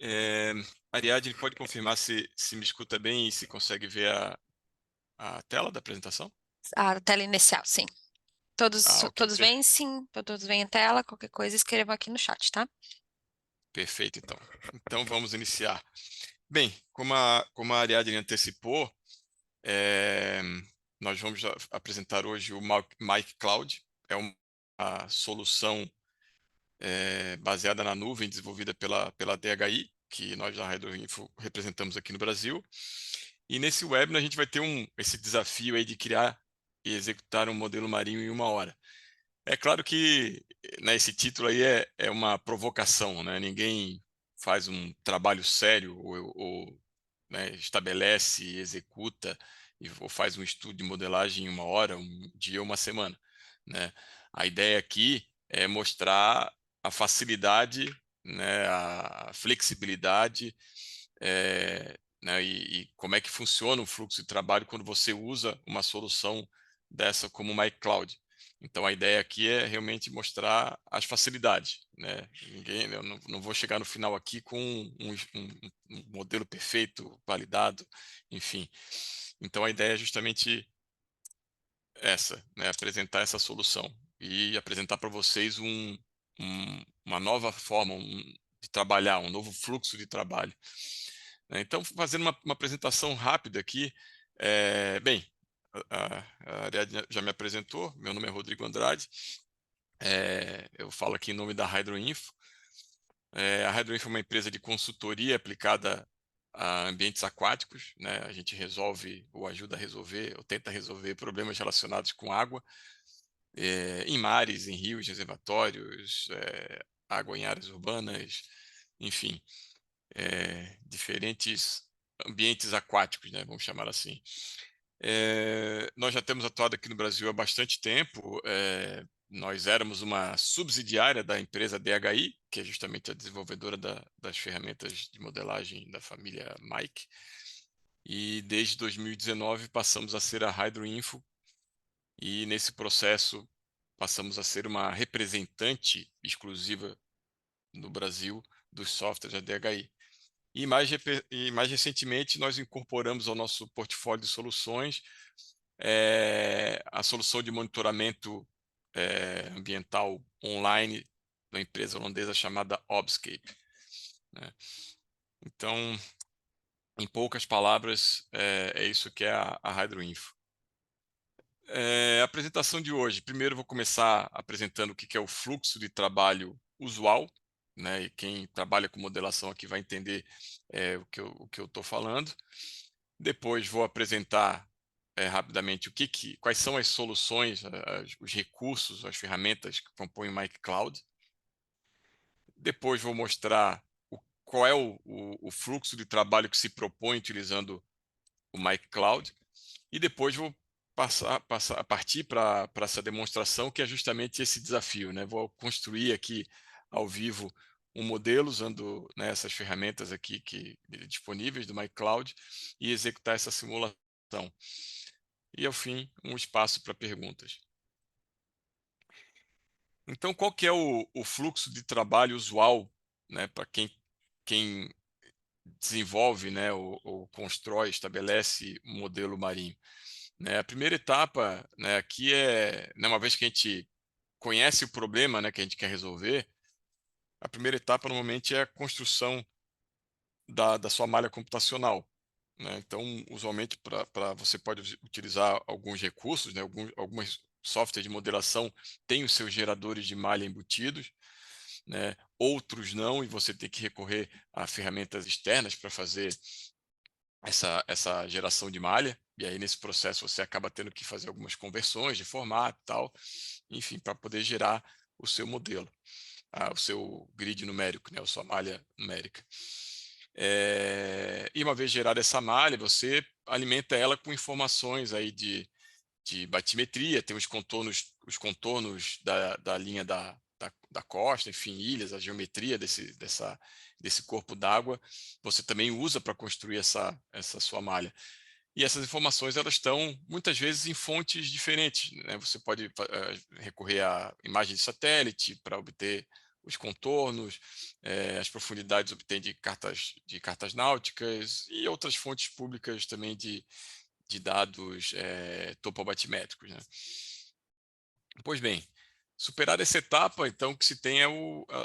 É, Ariadne, pode confirmar se me escuta bem e se consegue ver a tela da apresentação? A tela inicial, sim. Ah, ok. Todos veem, sim. Todos veem a tela. Qualquer coisa, escrevam aqui no chat, tá? Perfeito, então. Então vamos iniciar. Bem, como a Ariadne antecipou, é, nós vamos apresentar hoje o Mike Cloud. É uma solução baseada na nuvem desenvolvida pela DHI, que nós da Hydroinfo representamos aqui no Brasil. E nesse webinar a gente vai ter esse desafio aí de criar e executar um modelo marinho em 1 hora. É claro que, né, esse título aí é uma provocação, né? Ninguém faz um trabalho sério ou, né, estabelece, executa ou faz um estudo de modelagem em 1 hora, um dia ou uma semana, né? A ideia aqui é mostrar a facilidade, né, a flexibilidade, né, e como é que funciona o fluxo de trabalho quando você usa uma solução dessa como o MyCloud. Então a ideia aqui é realmente mostrar as facilidades, né? Eu não vou chegar no final aqui com um modelo perfeito, validado, enfim. Então a ideia é justamente essa, né? Apresentar essa solução e apresentar para vocês uma nova forma de trabalhar, um novo fluxo de trabalho. Então, fazendo uma apresentação rápida aqui, bem, a Ariadne já me apresentou, meu nome é Rodrigo Andrade, eu falo aqui em nome da Hydroinfo. A Hydroinfo é uma empresa de consultoria aplicada a ambientes aquáticos, né? A gente resolve ou ajuda a resolver, ou tenta resolver problemas relacionados com água, em mares, em rios, reservatórios, água em áreas urbanas, enfim, diferentes ambientes aquáticos, né? Vamos chamar assim. Nós já temos atuado aqui no Brasil há bastante tempo. Nós éramos uma subsidiária da empresa DHI, que é justamente a desenvolvedora das ferramentas de modelagem da família Mike. E desde 2019 passamos a ser a Hydroinfo, e nesse processo passamos a ser uma representante exclusiva no Brasil dos softwares da DHI. E mais recentemente nós incorporamos ao nosso portfólio de soluções a solução de monitoramento ambiental online da empresa holandesa chamada Obscape, né? Então, em poucas palavras, é isso que é a Hydroinfo. A apresentação de hoje, primeiro eu vou começar apresentando o que é o fluxo de trabalho usual, né? E quem trabalha com modelação aqui vai entender o que eu estou falando. Depois vou apresentar rapidamente quais são as soluções, os recursos, as ferramentas que compõem o Mike Cloud. Depois vou mostrar qual é o fluxo de trabalho que se propõe utilizando o Mike Cloud. E depois vou partir para essa demonstração, que é justamente esse desafio, né? Vou construir aqui ao vivo um modelo usando, né, essas ferramentas aqui disponíveis do MyCloud e executar essa simulação. E, ao fim, um espaço para perguntas. Então, qual que é o fluxo de trabalho usual, né, para quem desenvolve, né, ou constrói, estabelece um modelo marinho? Né, a primeira etapa, né, aqui né, uma vez que a gente conhece o problema, né, que a gente quer resolver, a primeira etapa normalmente é a construção da sua malha computacional, né? Então, usualmente, você pode utilizar alguns recursos, né, algumas softwares de modelação têm os seus geradores de malha embutidos, né? Outros não, e você tem que recorrer a ferramentas externas para fazer essa geração de malha, e aí nesse processo você acaba tendo que fazer algumas conversões de formato e tal, enfim, para poder gerar o seu modelo, o seu grid numérico, né, a sua malha numérica. E uma vez gerada essa malha, você alimenta ela com informações aí de batimetria, tem os contornos da linha da costa, enfim, ilhas, a geometria desse corpo d'água, você também usa para construir essa sua malha. E essas informações, elas estão muitas vezes em fontes diferentes, né? Você pode recorrer a imagem de satélite para obter os contornos, as profundidades obtém de cartas náuticas e outras fontes públicas também de dados topobatimétricos, né? Pois bem, superada essa etapa, então que se tenha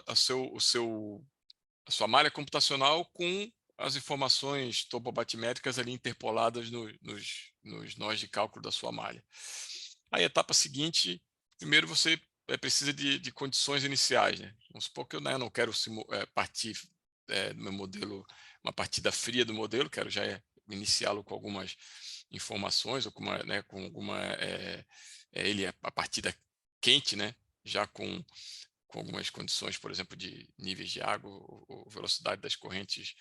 a sua malha computacional com as informações topobatimétricas ali interpoladas nos nós de cálculo da sua malha. Aí a etapa seguinte, primeiro você precisa de condições iniciais, né? Vamos supor que eu, né, não quero partir do meu modelo, uma partida fria do modelo, quero já iniciá-lo com algumas informações, ou com alguma ele a partida quente, né? Já com algumas condições, por exemplo, de níveis de água ou velocidade das correntes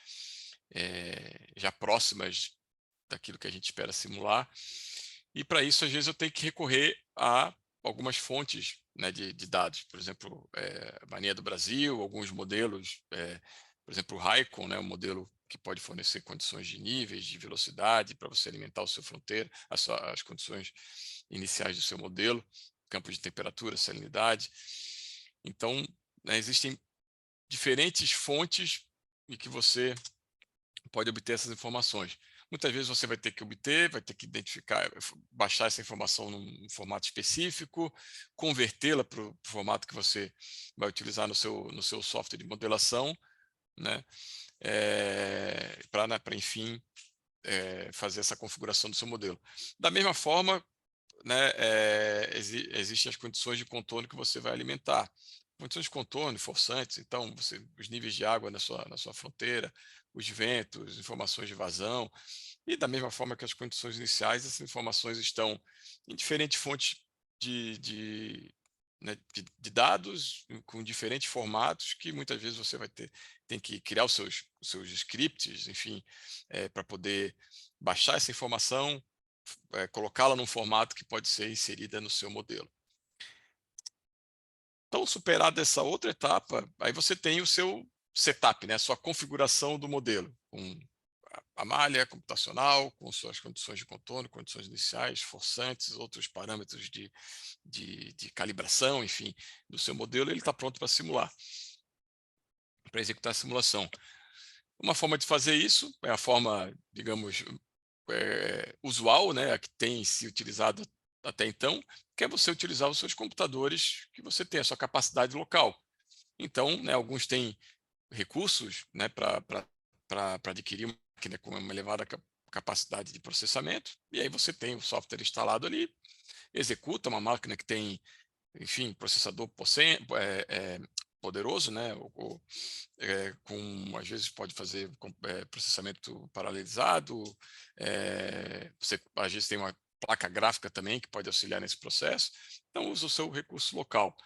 já próximas daquilo que a gente espera simular. E para isso, às vezes, eu tenho que recorrer a algumas fontes, né, de dados, por exemplo, a Mania do Brasil, alguns modelos, por exemplo, o Raikon, né, um modelo que pode fornecer condições de níveis, de velocidade, para você alimentar o seu fronteira, as condições iniciais do seu modelo, campo de temperatura, salinidade. Então, né, existem diferentes fontes em que você pode obter essas informações. Muitas vezes você vai ter que obter, vai ter que identificar, baixar essa informação num formato específico, convertê-la para o formato que você vai utilizar no seu software de modelação, né? Para, enfim, fazer essa configuração do seu modelo. Da mesma forma, né, existem as condições de contorno que você vai alimentar. Condições de contorno, forçantes, então, os níveis de água na sua fronteira, os ventos, informações de vazão, e da mesma forma que as condições iniciais, essas informações estão em diferentes fontes né, de dados, com diferentes formatos, que muitas vezes você tem que criar os seus scripts, enfim, para poder baixar essa informação, colocá-la num formato que pode ser inserida no seu modelo. Então, superada essa outra etapa, aí você tem o seu setup, né, a sua configuração do modelo, com a malha computacional, com suas condições de contorno, condições iniciais, forçantes, outros parâmetros de calibração, enfim, do seu modelo, ele está pronto para simular, para executar a simulação. Uma forma de fazer isso é a forma, digamos, usual, né, a que tem se utilizado até então, que é você utilizar os seus computadores que você tem, a sua capacidade local. Então, né, alguns têm recursos, né, para adquirir uma máquina com uma elevada capacidade de processamento, e aí você tem o software instalado ali, executa uma máquina que tem, enfim, processador poderoso, né, às vezes pode fazer processamento paralelizado, você às vezes tem uma placa gráfica também que pode auxiliar nesse processo, então usa o seu recurso local.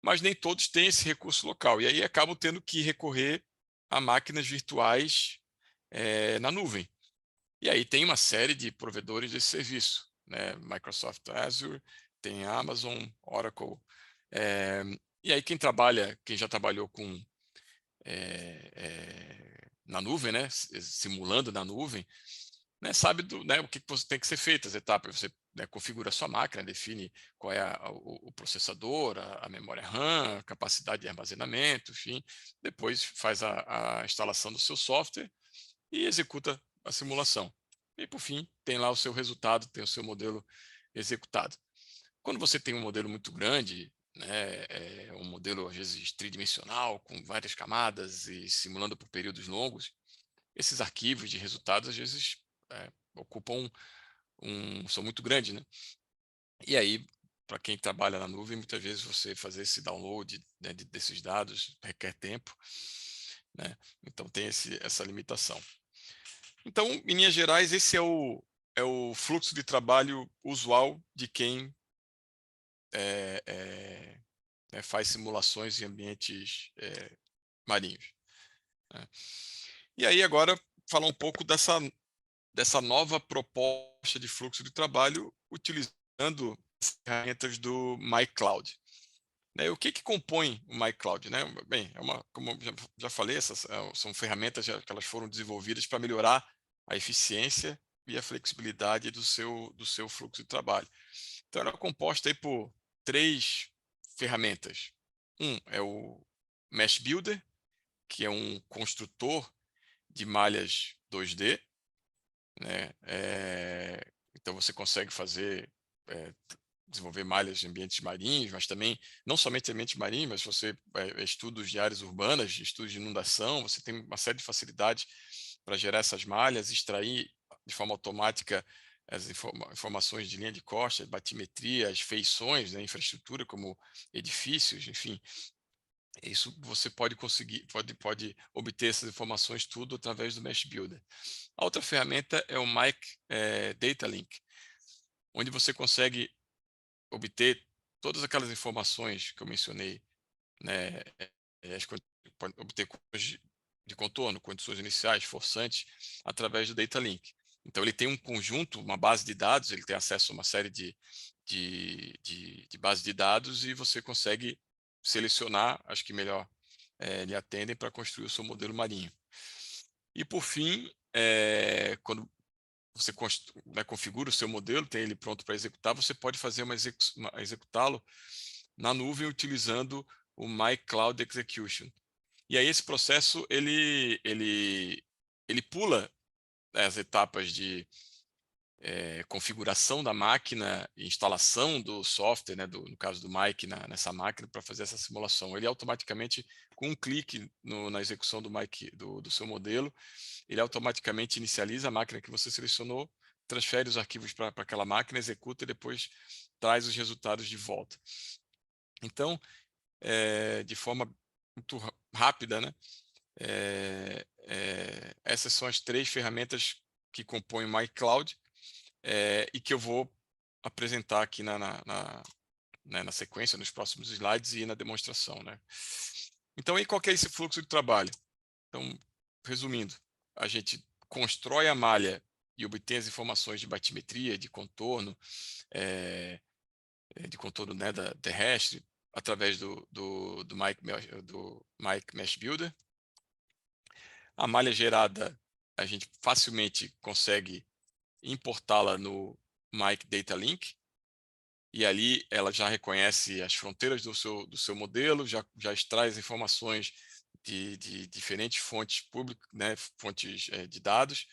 Mas nem todos têm esse recurso local, e aí acabam tendo que recorrer a máquinas virtuais na nuvem. E aí tem uma série de provedores desse serviço, né? Microsoft Azure, tem Amazon, Oracle. E aí quem já trabalhou com na nuvem, né? Simulando na nuvem, né? Sabe né, o que você tem que ser feito, as etapas. Você, né, configura a sua máquina, define qual é o processador, a memória RAM, a capacidade de armazenamento, enfim. Depois faz a instalação do seu software e executa a simulação. E, por fim, tem lá o seu resultado, tem o seu modelo executado. Quando você tem um modelo muito grande, né, um modelo, às vezes, tridimensional, com várias camadas e simulando por períodos longos, esses arquivos de resultados, às vezes, ocupam são muito grandes, né? E aí, para quem trabalha na nuvem, muitas vezes você fazer esse download, né, desses dados requer tempo, né? Então tem essa limitação. Então, em linhas gerais, esse é o fluxo de trabalho usual de quem faz simulações em ambientes marinhos, né? E aí agora falar um pouco dessa nova proposta de fluxo de trabalho utilizando as ferramentas do MyCloud. Né? O que compõe o MyCloud? Né? Bem, como eu já falei, essas são ferramentas que elas foram desenvolvidas para melhorar a eficiência e a flexibilidade do seu fluxo de trabalho. Então, ela é composta aí por 3 ferramentas. Um é o Mesh Builder, que é um construtor de malhas 2D, né? Então você consegue fazer, desenvolver malhas em ambientes marinhos, mas também, não somente ambientes marinhos, mas você, estudos de áreas urbanas, estudos de inundação, você tem uma série de facilidades para gerar essas malhas, extrair de forma automática as informações de linha de costa, batimetria, as feições, né, infraestrutura como edifícios, enfim. Isso você pode conseguir, pode obter essas informações tudo através do Mesh Builder. A outra ferramenta é o Data Link, onde você consegue obter todas aquelas informações que eu mencionei, né? Pode obter condições de contorno, condições iniciais, forçantes, através do Data Link. Então ele tem um conjunto, uma base de dados, ele tem acesso a uma série de bases de dados e você consegue selecionar as que melhor lhe atendem para construir o seu modelo marinho. E por fim, quando você né, configura o seu modelo, tem ele pronto para executar, você pode fazer executá-lo na nuvem utilizando o My Cloud Execution. E aí esse processo ele pula as etapas de configuração da máquina, instalação do software, né, no caso do Mike, nessa máquina, para fazer essa simulação. Ele automaticamente, com um clique na execução do Mike, do seu modelo, ele automaticamente inicializa a máquina que você selecionou, transfere os arquivos para aquela máquina, executa e depois traz os resultados de volta. Então, de forma muito rápida, né? Essas são as 3 ferramentas que compõem o MyCloud, e que eu vou apresentar aqui né, na sequência, nos próximos slides e na demonstração, né? Então, aí qual que é esse fluxo de trabalho? Então, resumindo, a gente constrói a malha e obtém as informações de batimetria, de contorno, né, terrestre, através do Mike Mesh Builder. A malha gerada, a gente facilmente consegue importá-la no Mike Data Link, e ali ela já reconhece as fronteiras do seu modelo, já extrai as informações de diferentes fontes públicas, né, fontes de dados,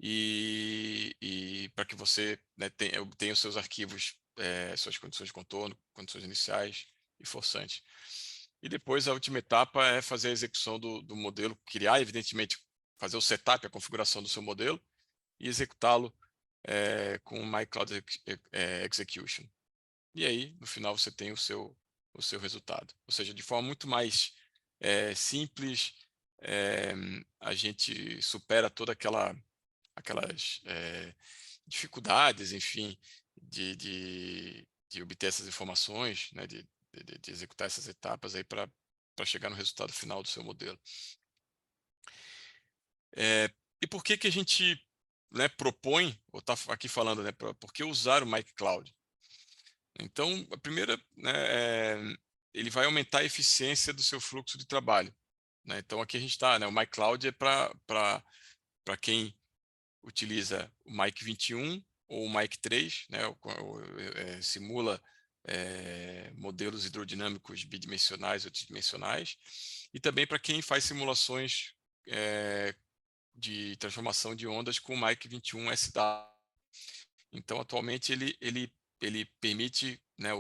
e para que você, né, obtenha os seus arquivos, suas condições de contorno, condições iniciais e forçantes. E depois a última etapa é fazer a execução do modelo, criar, evidentemente, fazer o setup, a configuração do seu modelo e executá-lo com o MyCloud Execution. E aí, no final, você tem o seu resultado. Ou seja, de forma muito mais simples, a gente supera toda aquelas dificuldades, enfim, de obter essas informações, né, de executar essas etapas aí para chegar no resultado final do seu modelo. E por que a gente, né, propõe, ou está aqui falando, né, por que usar o Mike Cloud? Então, a primeira, né, ele vai aumentar a eficiência do seu fluxo de trabalho, né? Então, aqui a gente está, né, o Mike Cloud é para quem utiliza o Mike 21 ou o Mike 3, né, simula modelos hidrodinâmicos bidimensionais ou tridimensionais, e também para quem faz simulações de transformação de ondas com o Mike 21 SW. Então, atualmente, ele permite, né,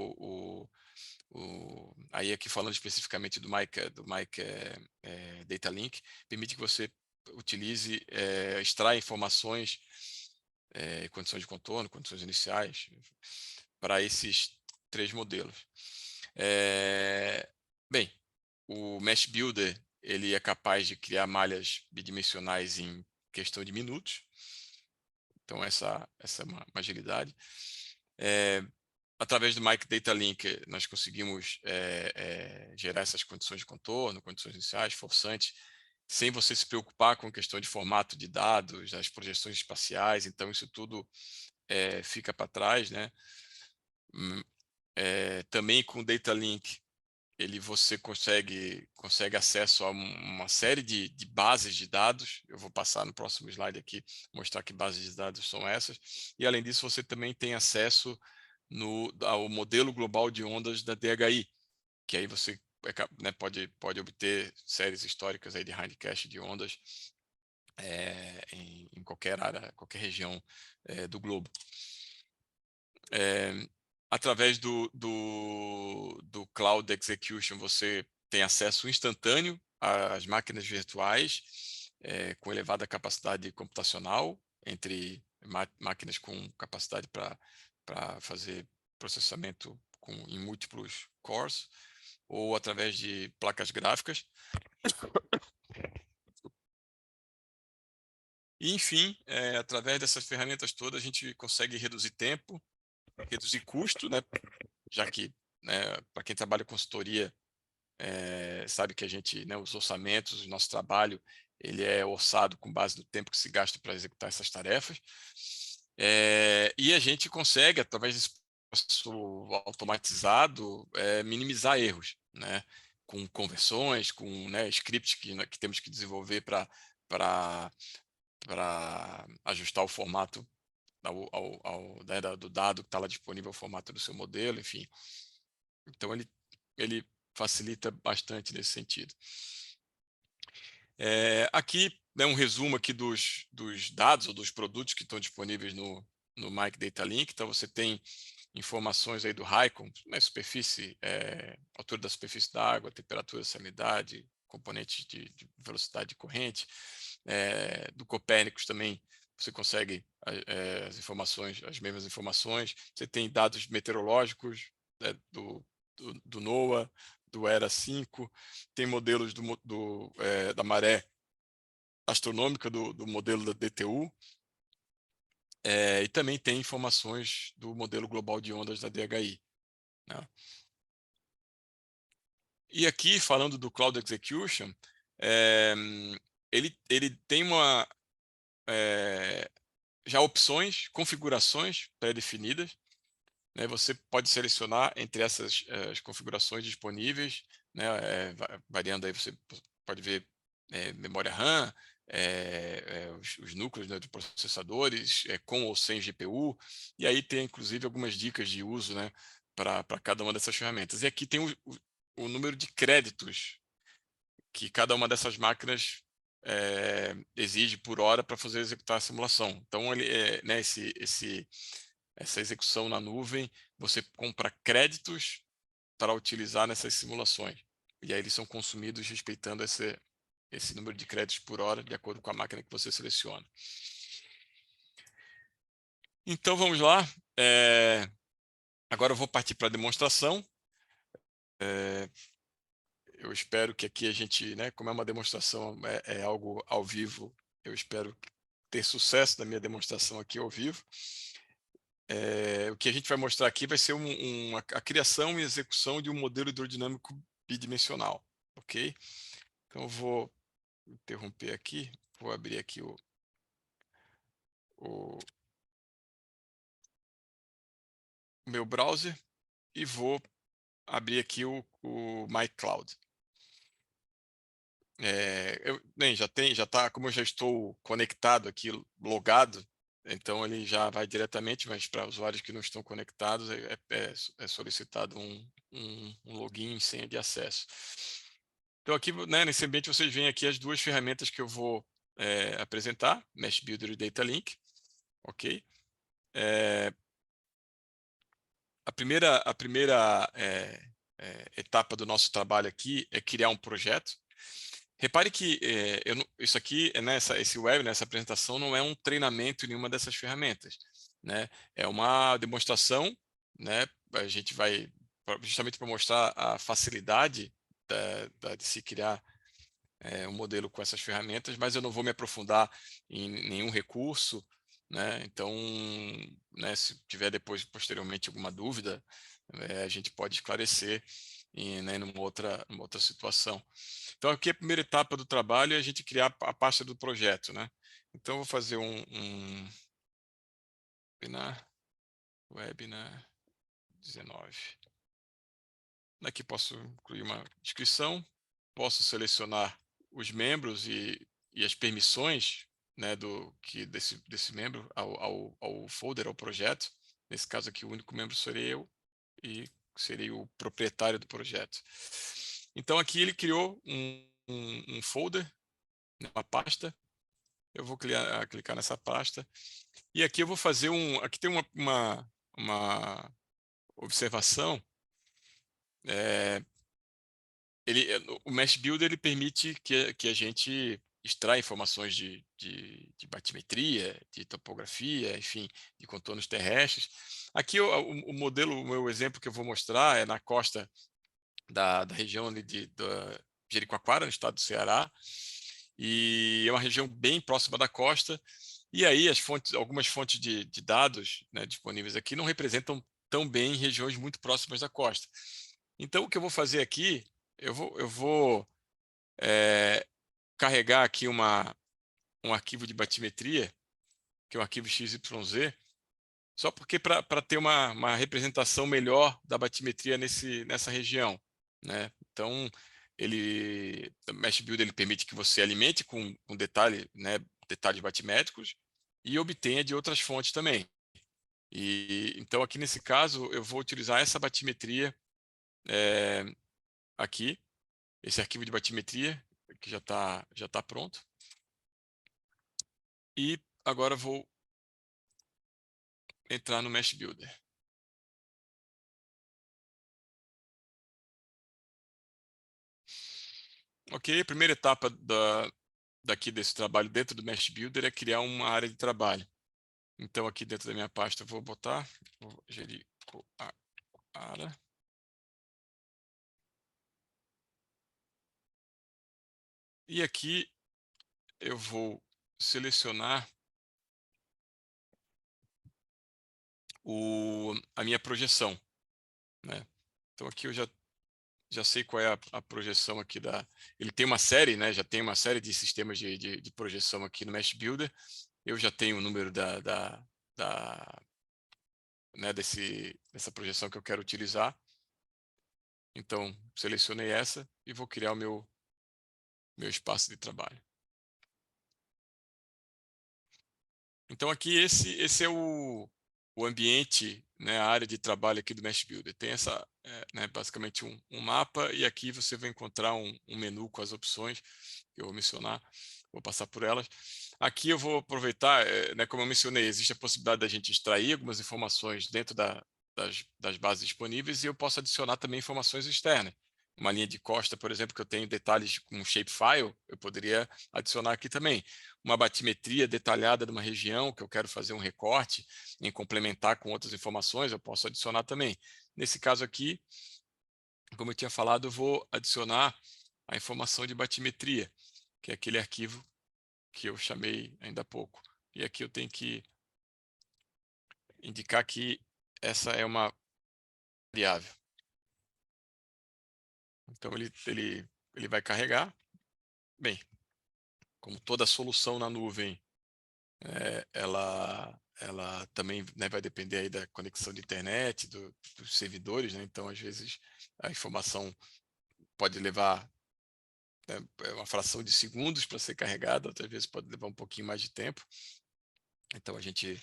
aí aqui falando especificamente do Mike Data Link, permite que você utilize, extraia informações, condições de contorno, condições iniciais, para esses 3 modelos. Bem, o Mesh Builder ele é capaz de criar malhas bidimensionais em questão de minutos. Então, essa é uma agilidade. Através do Mike Data Link, nós conseguimos gerar essas condições de contorno, condições iniciais, forçantes, sem você se preocupar com questão de formato de dados, as projeções espaciais. Então, isso tudo fica para trás, né? Também com o Data Link, você consegue acesso a uma série de bases de dados. Eu vou passar no próximo slide aqui, mostrar que bases de dados são essas. E, além disso, você também tem acesso ao modelo global de ondas da DHI, que aí você né, pode obter séries históricas aí de hindcache de ondas em qualquer área, qualquer região do globo. Através do Cloud Execution, você tem acesso instantâneo às máquinas virtuais com elevada capacidade computacional, entre máquinas com capacidade para fazer processamento em múltiplos cores, ou através de placas gráficas. E, enfim, através dessas ferramentas todas, a gente consegue reduzir tempo, reduzir custo, né? Já que, né, para quem trabalha com consultoria, sabe que a gente, né, os orçamentos, o nosso trabalho, ele é orçado com base no tempo que se gasta para executar essas tarefas. E a gente consegue, através desse processo automatizado, minimizar erros, né? Com conversões, com, né, scripts que temos que desenvolver para ajustar o formato né, do dado que está lá disponível, o formato do seu modelo, enfim. Então, ele facilita bastante nesse sentido. Aqui, né, um resumo aqui dos dados ou dos produtos que estão disponíveis no Mike Data Link. Então, você tem informações aí do HYCOM, né, superfície, altura da superfície da água, temperatura, salinidade, componentes de velocidade de corrente. Do Copérnicos também você consegue as informações, as mesmas informações. Você tem dados meteorológicos, né, do NOAA, do ERA5, tem modelos da maré astronômica do modelo da DTU, e também tem informações do modelo global de ondas da DHI. Né? E aqui, falando do Cloud Execution, ele tem já opções, configurações pré-definidas. Né? Você pode selecionar entre essas as configurações disponíveis, né? Variando aí, você pode ver memória RAM, os núcleos, né, de processadores, com ou sem GPU, e aí tem inclusive algumas dicas de uso, né, para cada uma dessas ferramentas. E aqui tem o número de créditos que cada uma dessas máquinas exige por hora para fazer executar a simulação. Então, né, essa execução na nuvem, você compra créditos para utilizar nessas simulações. E aí eles são consumidos respeitando esse número de créditos por hora, de acordo com a máquina que você seleciona. Então, vamos lá. Agora eu vou partir para a demonstração. Eu espero que aqui a gente, né, como é uma demonstração, é algo ao vivo, eu espero ter sucesso na minha demonstração aqui ao vivo. O que a gente vai mostrar aqui vai ser a criação e execução de um modelo hidrodinâmico bidimensional, ok? Então, eu vou interromper aqui, vou abrir aqui o meu browser e vou abrir aqui o MyCloud. Já está, como eu já estou conectado aqui, logado, então ele já vai diretamente, mas para usuários que não estão conectados, é solicitado um login e senha de acesso. Então aqui, né, nesse ambiente, vocês veem aqui as duas ferramentas que eu vou apresentar, Mesh Builder e Data Link, ok? A primeira etapa do nosso trabalho aqui é criar um projeto. Repare que isso aqui, esse web, essa apresentação não é um treinamento em nenhuma dessas ferramentas, né? É uma demonstração, né? A gente vai justamente para mostrar a facilidade de se criar um modelo com essas ferramentas, mas eu não vou me aprofundar em nenhum recurso, né? Então, né, se tiver depois, posteriormente, alguma dúvida, a gente pode esclarecer né, numa outra situação. Então, aqui a primeira etapa do trabalho é a gente criar a pasta do projeto, né? Então, eu vou fazer um webinar 19. Aqui posso incluir uma descrição, posso selecionar os membros e as permissões, né, desse membro ao folder, ao projeto. Nesse caso aqui, o único membro seria eu e seria o proprietário do projeto. Então aqui ele criou um folder, uma pasta. Eu vou clicar nessa pasta. E aqui eu vou fazer aqui tem uma observação. O Mesh Builder ele permite que a gente extraia informações de batimetria, de topografia, enfim, de contornos terrestres. Aqui o modelo, o meu exemplo que eu vou mostrar é na costa da região ali da Jericoacoara, no estado do Ceará, e é uma região bem próxima da costa. E aí algumas fontes de dados, né, disponíveis aqui não representam tão bem regiões muito próximas da costa. Então o que eu vou fazer aqui, eu vou carregar aqui um arquivo de batimetria, que é um arquivo XYZ, só porque para ter uma representação melhor da batimetria nessa região, né? Então, o Mesh Builder ele permite que você alimente com detalhe, né, detalhes batimétricos e obtenha de outras fontes também. E então aqui nesse caso eu vou utilizar essa batimetria aqui, esse arquivo de batimetria que já tá pronto. E agora vou entrar no Mesh Builder. Ok, a primeira etapa daqui desse trabalho dentro do Mesh Builder é criar uma área de trabalho. Então aqui dentro da minha pasta eu vou botar, vou gerir a área. E aqui eu vou selecionar a minha projeção, né? Então aqui eu já sei qual é a projeção aqui Ele tem uma série, né? Já tem uma série de sistemas de projeção aqui no Mesh Builder. Eu já tenho o número né, dessa projeção que eu quero utilizar. Então, selecionei essa e vou criar o meu espaço de trabalho. Então, aqui esse é o ambiente, né, a área de trabalho aqui do Mesh Builder. Tem né, basicamente um mapa, e aqui você vai encontrar um menu com as opções que eu vou mencionar. Vou passar por elas. Aqui eu vou aproveitar, né, como eu mencionei, existe a possibilidade da gente extrair algumas informações dentro das bases disponíveis, e eu posso adicionar também informações externas. Uma linha de costa, por exemplo, que eu tenho detalhes com shapefile, eu poderia adicionar aqui também. Uma batimetria detalhada de uma região que eu quero fazer um recorte em complementar com outras informações, eu posso adicionar também. Nesse caso aqui, como eu tinha falado, eu vou adicionar a informação de batimetria, que é aquele arquivo que eu chamei ainda há pouco. E aqui eu tenho que indicar que essa é uma variável. Então ele vai carregar. Bem, como toda solução na nuvem, ela também, né, vai depender aí da conexão de internet, dos servidores, né? Então às vezes a informação pode levar, né, uma fração de segundos para ser carregada, outras vezes pode levar um pouquinho mais de tempo. Então a gente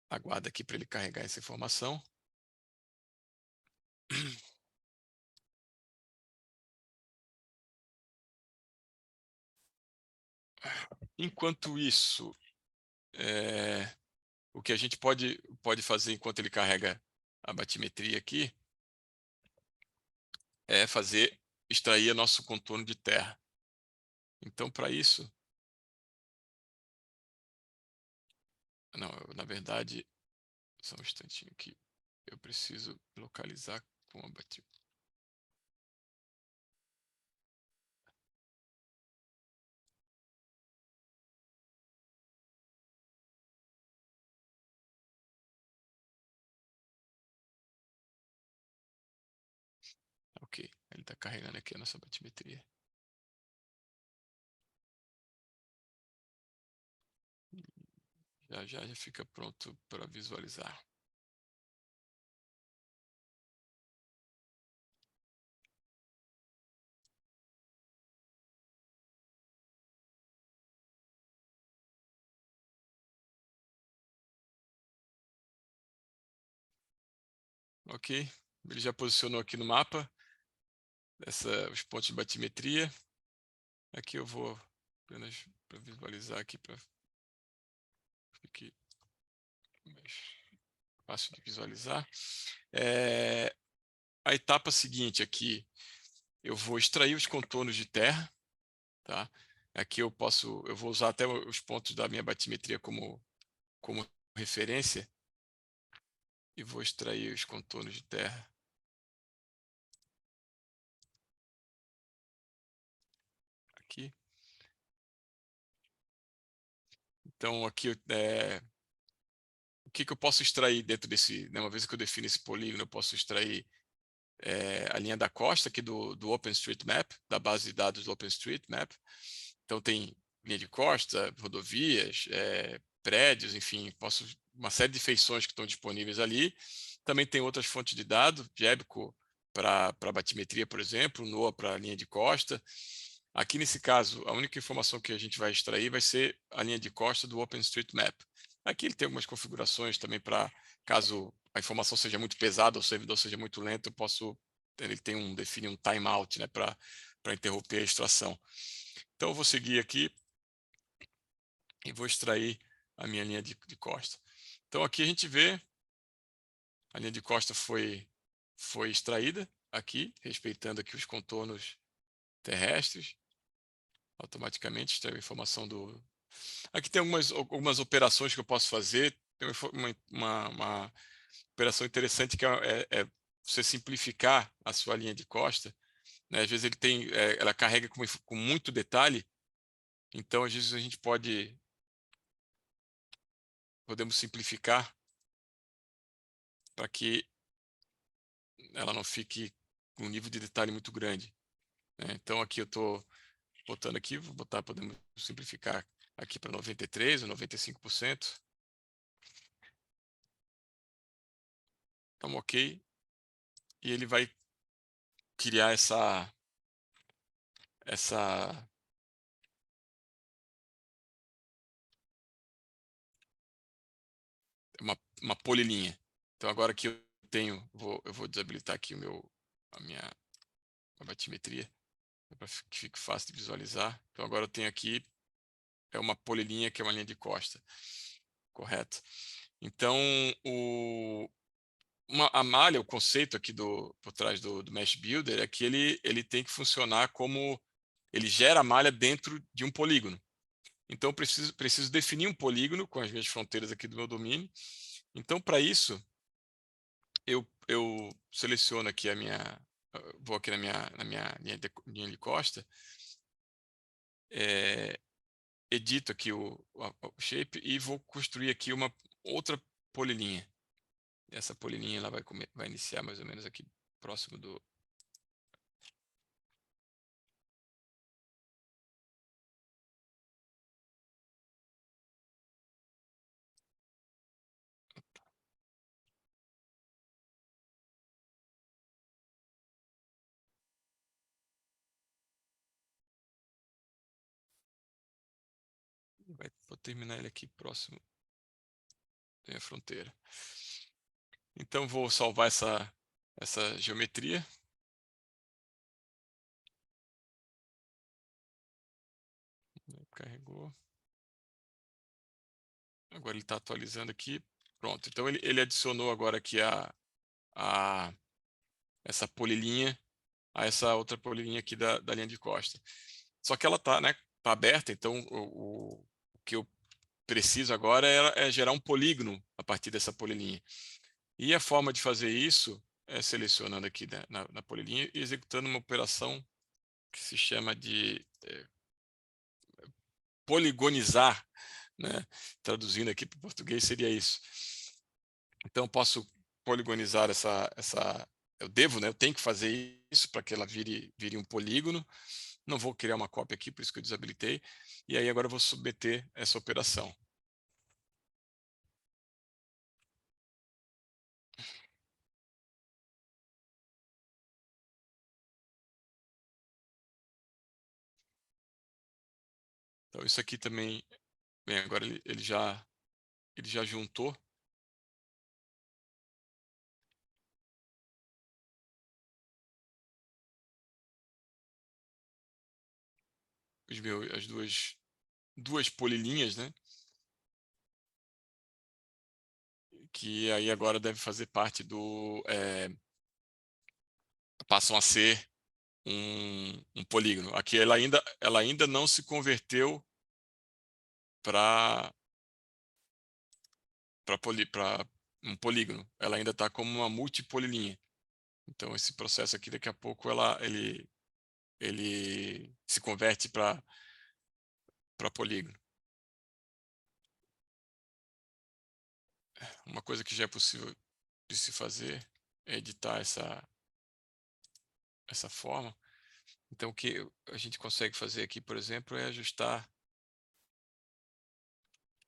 aguarda aqui para ele carregar essa informação. Enquanto isso, o que a gente pode fazer enquanto ele carrega a batimetria aqui é extrair nosso contorno de terra. Então, para isso, não, na verdade, só um instantinho aqui, eu preciso localizar com a batimetria. Ok, ele está carregando aqui a nossa batimetria. Já fica pronto para visualizar. Ok, Ele já posicionou aqui no mapa os pontos de batimetria. Aqui eu vou apenas para visualizar aqui para fique mais fácil de visualizar. A etapa seguinte aqui, eu vou extrair os contornos de terra, tá? Aqui eu vou usar até os pontos da minha batimetria como referência e vou extrair os contornos de terra. Aqui. Então aqui o que eu posso extrair dentro desse, né, uma vez que eu defino esse polígono, eu posso extrair a linha da costa aqui do OpenStreetMap, da base de dados do OpenStreetMap. Então tem linha de costa, rodovias, prédios, enfim, uma série de feições que estão disponíveis ali. Também tem outras fontes de dados, Jebco para batimetria, por exemplo, NOAA para linha de costa. Aqui nesse caso, a única informação que a gente vai extrair vai ser a linha de costa do OpenStreetMap. Aqui ele tem algumas configurações também para caso a informação seja muito pesada ou o servidor seja muito lento, define um timeout, né, para interromper a extração. Então eu vou seguir aqui e vou extrair a minha linha de costa. Então aqui a gente vê a linha de costa foi extraída aqui, respeitando aqui os contornos terrestres. Automaticamente extraiu a informação do... Aqui tem algumas operações que eu posso fazer. Tem uma operação interessante que é você simplificar a sua linha de costa, né? Às vezes ela carrega com muito detalhe, então às vezes a gente podemos simplificar para que ela não fique com um nível de detalhe muito grande, né? Então aqui eu estou botando aqui, podemos simplificar aqui para 93% ou 95%. Então ok, e ele vai criar uma polilinha. Então agora que eu vou desabilitar aqui a minha batimetria para que fique fácil de visualizar. Então agora eu tenho aqui uma polilinha que é uma linha de costa, correto? Então a malha, o conceito aqui por trás do Mesh Builder é que ele tem que funcionar como ele gera a malha dentro de um polígono. Então eu preciso definir um polígono com as minhas fronteiras aqui do meu domínio. Então para isso eu seleciono aqui vou aqui na minha linha de costa, edito aqui o shape e vou construir aqui uma outra polilinha. Essa polilinha ela vai iniciar mais ou menos aqui próximo do... Vou terminar ele aqui próximo da fronteira. Então vou salvar essa geometria. Carregou. Agora ele está atualizando aqui. Pronto. Então ele adicionou agora aqui essa polilinha a essa outra polilinha aqui da linha de costa. Só que ela está, né, tá aberta, então o que eu preciso agora é gerar um polígono a partir dessa polilinha. E a forma de fazer isso é selecionando aqui, né, na polilinha e executando uma operação que se chama de poligonizar, né? Traduzindo aqui para o português seria isso. Então eu posso poligonizar eu devo, né? Eu tenho que fazer isso para que ela vire um polígono. Não vou criar uma cópia aqui, por isso que eu desabilitei. E aí agora eu vou submeter essa operação. Então isso aqui também, bem, agora ele já juntou. as duas polilinhas, né? Que aí agora deve fazer parte passam a ser um polígono. Aqui ela ainda não se converteu para um polígono. Ela ainda está como uma multipolilinha. Então esse processo aqui daqui a pouco ele se converte para polígono. Uma coisa que já é possível de se fazer é editar essa forma. Então o que a gente consegue fazer aqui, por exemplo, é ajustar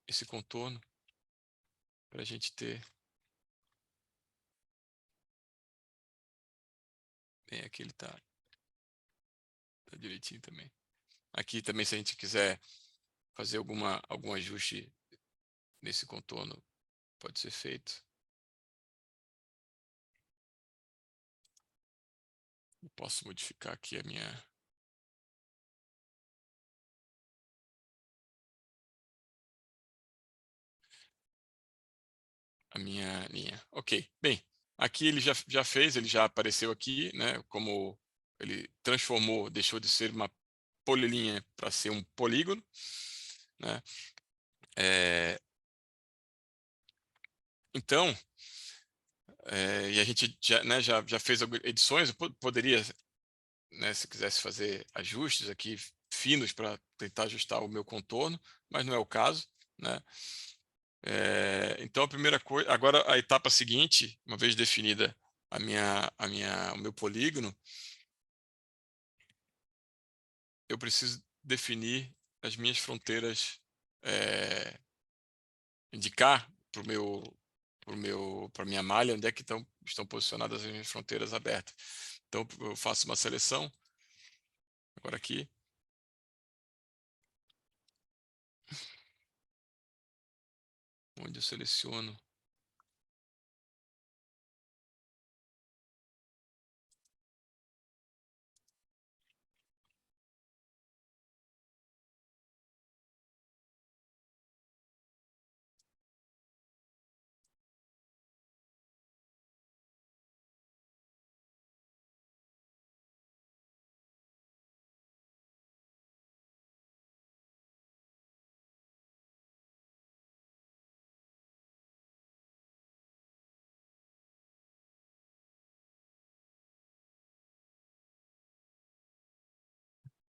esse contorno para a gente ter bem, aqui ele tá direitinho também. Aqui também, se a gente quiser fazer algum ajuste nesse contorno, pode ser feito. Eu posso modificar aqui a minha linha. Ok, bem, aqui ele já fez, ele já apareceu aqui, né? Como ele transformou, deixou de ser uma polilinha para ser um polígono, né? Então, e a gente já, né, já fez algumas edições, eu poderia, né, se quisesse fazer ajustes aqui finos para tentar ajustar o meu contorno, mas não é o caso, né? Então a primeira coisa, agora a etapa seguinte, uma vez definida o meu polígono, eu preciso definir as minhas fronteiras, indicar para minha malha onde é que estão posicionadas as minhas fronteiras abertas. Então eu faço uma seleção agora aqui. Onde eu seleciono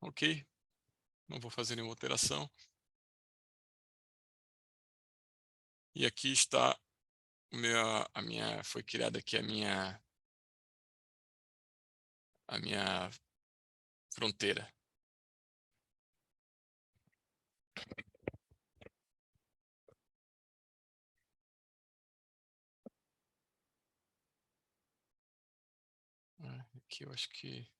ok, não vou fazer nenhuma alteração. E aqui está foi criada aqui a minha fronteira. Aqui eu acho que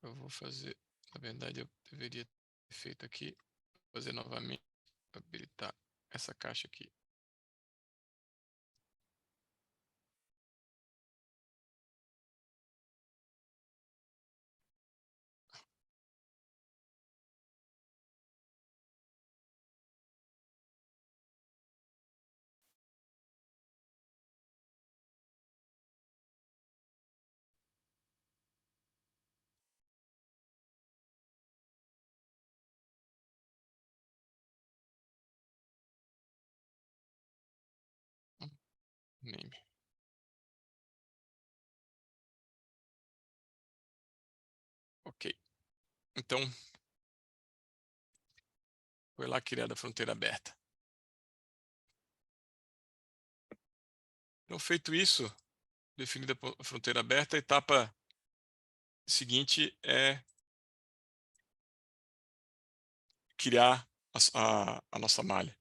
eu vou fazer, na verdade eu deveria ter feito aqui, fazer novamente, habilitar essa caixa aqui. Name. Ok, então foi lá criada a fronteira aberta. Então feito isso, definida a fronteira aberta, a etapa seguinte é criar a nossa malha.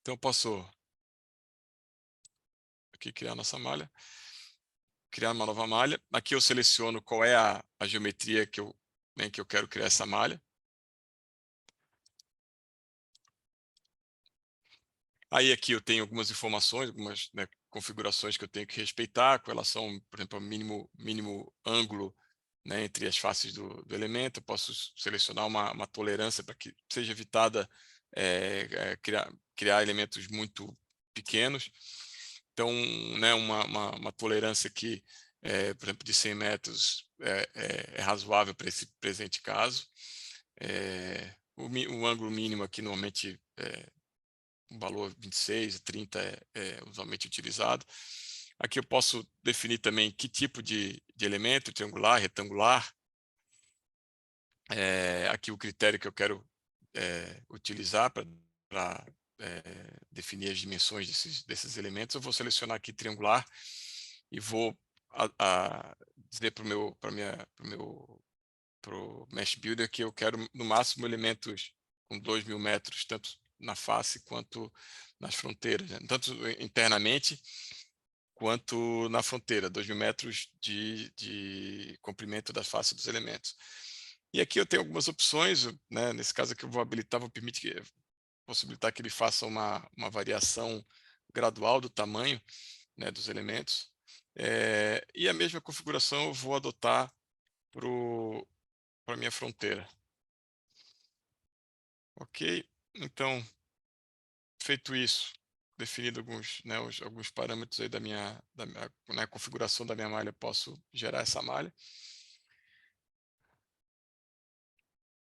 Então eu posso aqui criar a nossa malha, criar uma nova malha. Aqui eu seleciono qual é a geometria que eu quero criar essa malha. Aí aqui eu tenho algumas informações, algumas, né, configurações que eu tenho que respeitar com relação, por exemplo, ao mínimo ângulo né, entre as faces do elemento. Eu posso selecionar uma tolerância para que seja evitada criar elementos muito pequenos. Então, né, uma tolerância que, por exemplo, de 100 metros é razoável para esse presente caso. O ângulo mínimo aqui normalmente um valor 26, 30 é usualmente utilizado. Aqui eu posso definir também que tipo de elemento, triangular, retangular. Aqui o critério que eu quero utilizar para definir as dimensões desses elementos. Eu vou selecionar aqui triangular e vou dizer para o meu Mesh Builder que eu quero no máximo elementos com 2.000 metros, tanto na face quanto nas fronteiras, né? Tanto internamente quanto na fronteira, 2.000 metros de comprimento da face dos elementos. E aqui eu tenho algumas opções, né? Nesse caso aqui eu vou habilitar, possibilitar que ele faça uma variação gradual do tamanho, né, dos elementos. E a mesma configuração eu vou adotar para a minha fronteira. Ok? Então, feito isso, definido alguns parâmetros aí da minha configuração da minha malha, posso gerar essa malha.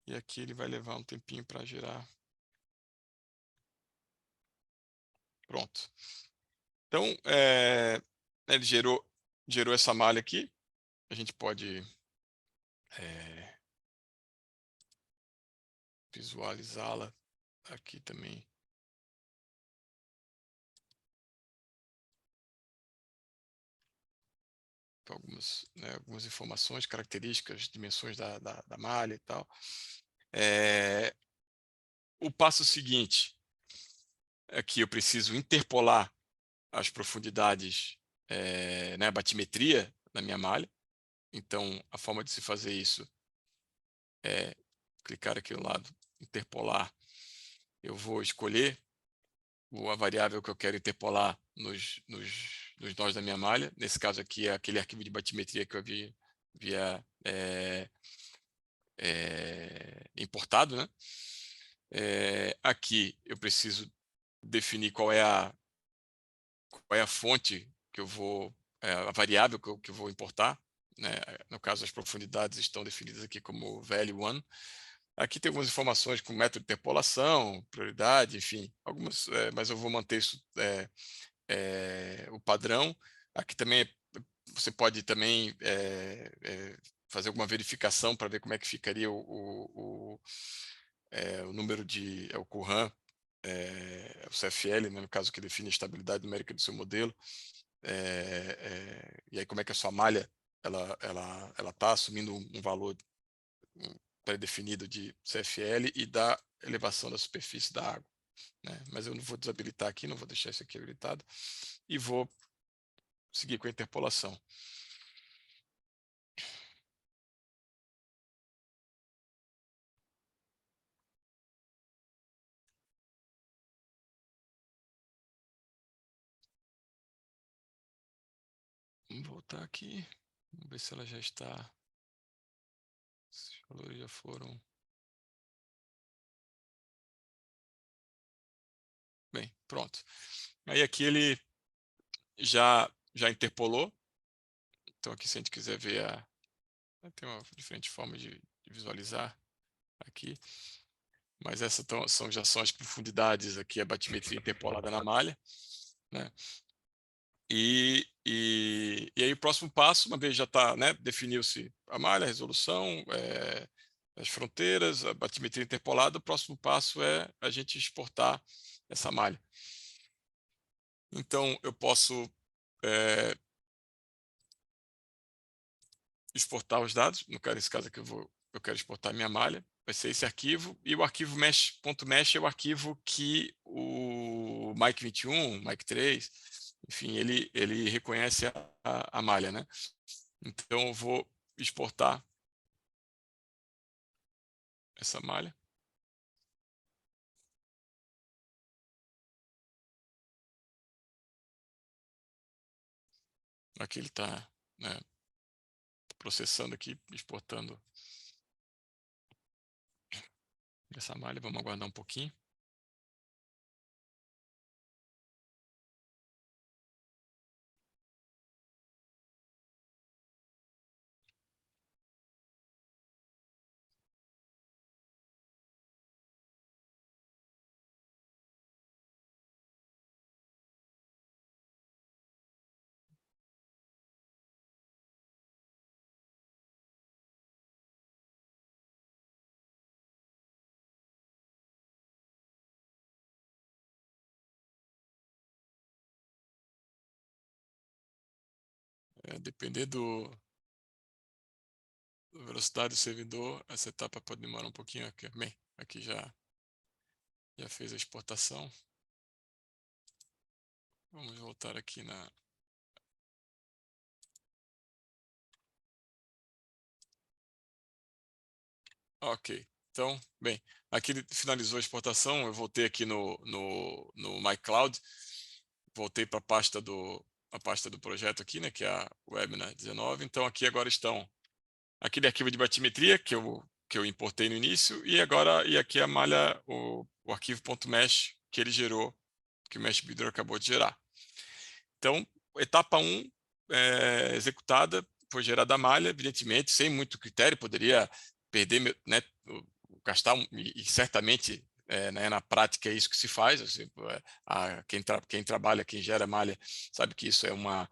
E aqui ele vai levar um tempinho para gerar. Pronto. Então, ele gerou essa malha aqui. A gente pode visualizá-la aqui também. Algumas informações, características, dimensões da malha e tal. O passo seguinte é que eu preciso interpolar as profundidades, né, a batimetria da minha malha. Então, a forma de se fazer isso é clicar aqui no lado, interpolar. Eu vou escolher a variável que eu quero interpolar nos nós da minha malha. Nesse caso aqui é aquele arquivo de batimetria que eu havia importado, né? Aqui eu preciso definir qual é a fonte que eu vou, a variável que eu vou importar, né? No caso, as profundidades estão definidas aqui como value1. Aqui tem algumas informações com método de interpolação, prioridade, enfim, algumas, mas eu vou manter isso, o padrão. Aqui também você pode também fazer alguma verificação para ver como é que ficaria o número o Courant, o CFL, né, no caso que define a estabilidade numérica do seu modelo. E aí como é que a sua malha ela está assumindo um valor pré-definido de CFL e da elevação da superfície da água, né? Mas eu não vou desabilitar aqui, não vou deixar isso aqui habilitado e vou seguir com a interpolação. Vamos voltar aqui, vamos ver se ela já está, se os valores já foram. Bem, pronto. Aí aqui ele já interpolou. Então aqui se a gente quiser ver tem uma diferente forma de visualizar aqui. Mas essas já são as profundidades aqui, a batimetria interpolada na malha, né? E aí o próximo passo, uma vez já está, né, definiu-se a malha, a resolução, as fronteiras, a batimetria interpolada, o próximo passo é a gente exportar essa malha. Então eu posso exportar os dados, nesse caso aqui eu quero exportar minha malha, vai ser esse arquivo, e o arquivo mesh.mesh é o arquivo que o Mike 21, Mike 3, enfim, ele reconhece a malha, né? Então eu vou exportar essa malha. Aqui ele está, né, processando aqui, exportando essa malha. Vamos aguardar um pouquinho. Depender da velocidade do servidor, essa etapa pode demorar um pouquinho aqui. Bem, aqui já fez a exportação. Vamos voltar aqui na... Ok, então, bem, aqui ele finalizou a exportação, eu voltei aqui no MyCloud, voltei para a pasta do projeto aqui, né, que é a Webinar 19, então aqui agora estão aquele arquivo de batimetria que eu importei no início, e aqui a malha, o arquivo .mesh que ele gerou, que o Mesh Builder acabou de gerar. Então, etapa 1 executada, foi gerada a malha, evidentemente, sem muito critério, poderia perder, né, gastar, e certamente né, na prática é isso que se faz. Assim, quem trabalha, quem gera malha, sabe que isso é uma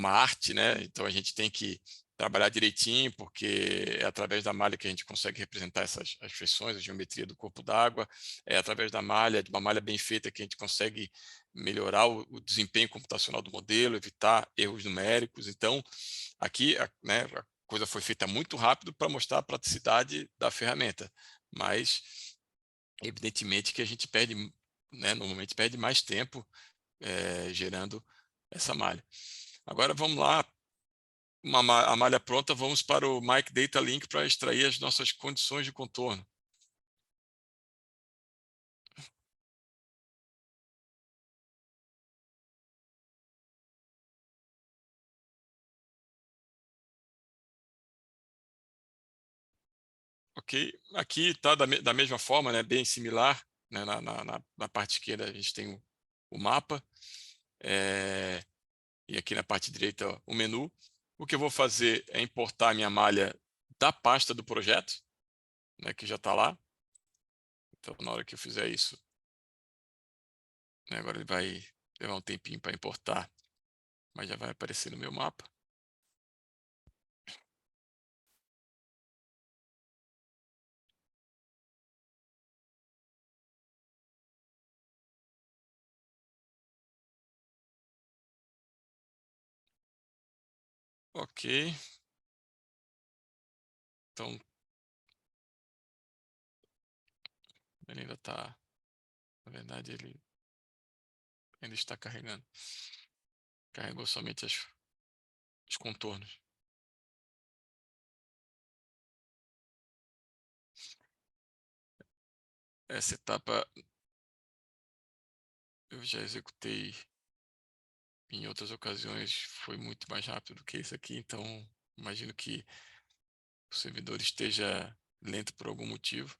arte, né? Então a gente tem que trabalhar direitinho, porque é através da malha que a gente consegue representar as feições, a geometria do corpo d'água, é através da malha, de uma malha bem feita, que a gente consegue melhorar o desempenho computacional do modelo, evitar erros numéricos. Então, aqui, né, a coisa foi feita muito rápido para mostrar a praticidade da ferramenta, mas evidentemente que a gente perde, né, normalmente perde mais tempo gerando essa malha. Agora vamos lá, a malha pronta, vamos para o Mike Data Link para extrair as nossas condições de contorno. Ok, aqui está da mesma forma, né, bem similar, né, na parte esquerda a gente tem o mapa, e aqui na parte direita o menu. O que eu vou fazer é importar a minha malha da pasta do projeto, né, que já está lá. Então, na hora que eu fizer isso, né, agora ele vai levar um tempinho para importar, mas já vai aparecer no meu mapa. Ok, então ele ainda está, na verdade ele ainda está carregando. Carregou somente os contornos. Essa etapa eu já executei em outras ocasiões, foi muito mais rápido do que isso aqui, então imagino que o servidor esteja lento por algum motivo.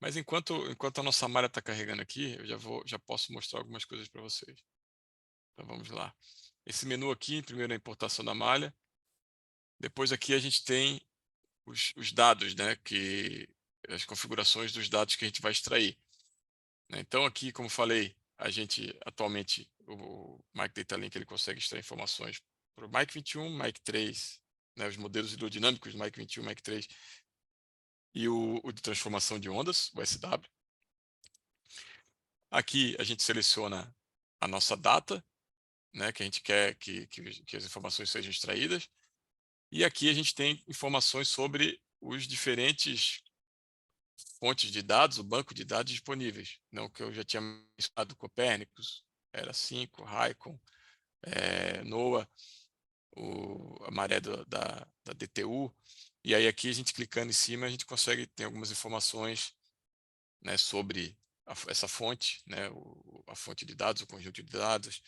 Mas enquanto a nossa malha está carregando aqui, eu já posso mostrar algumas coisas para vocês. Então vamos lá. Esse menu aqui, primeiro a importação da malha. Depois aqui a gente tem os dados, né, as configurações dos dados que a gente vai extrair. Então aqui, como falei, a gente atualmente, o Mike Data Link, ele consegue extrair informações para o Mike 21, Mike 3, né, os modelos hidrodinâmicos do Mike 21, Mike 3 e o de transformação de ondas, o SW. Aqui a gente seleciona a nossa data, né, que a gente quer que as informações sejam extraídas. E aqui a gente tem informações sobre os diferentes fontes de dados, o banco de dados disponíveis. Não que eu já tinha mencionado, Copérnicos, Era 5, Raycon, NOAA. a maré da DTU. E aí aqui a gente clicando em cima, a gente consegue ter algumas informações, né, sobre essa fonte, né, a fonte de dados, o conjunto de dados,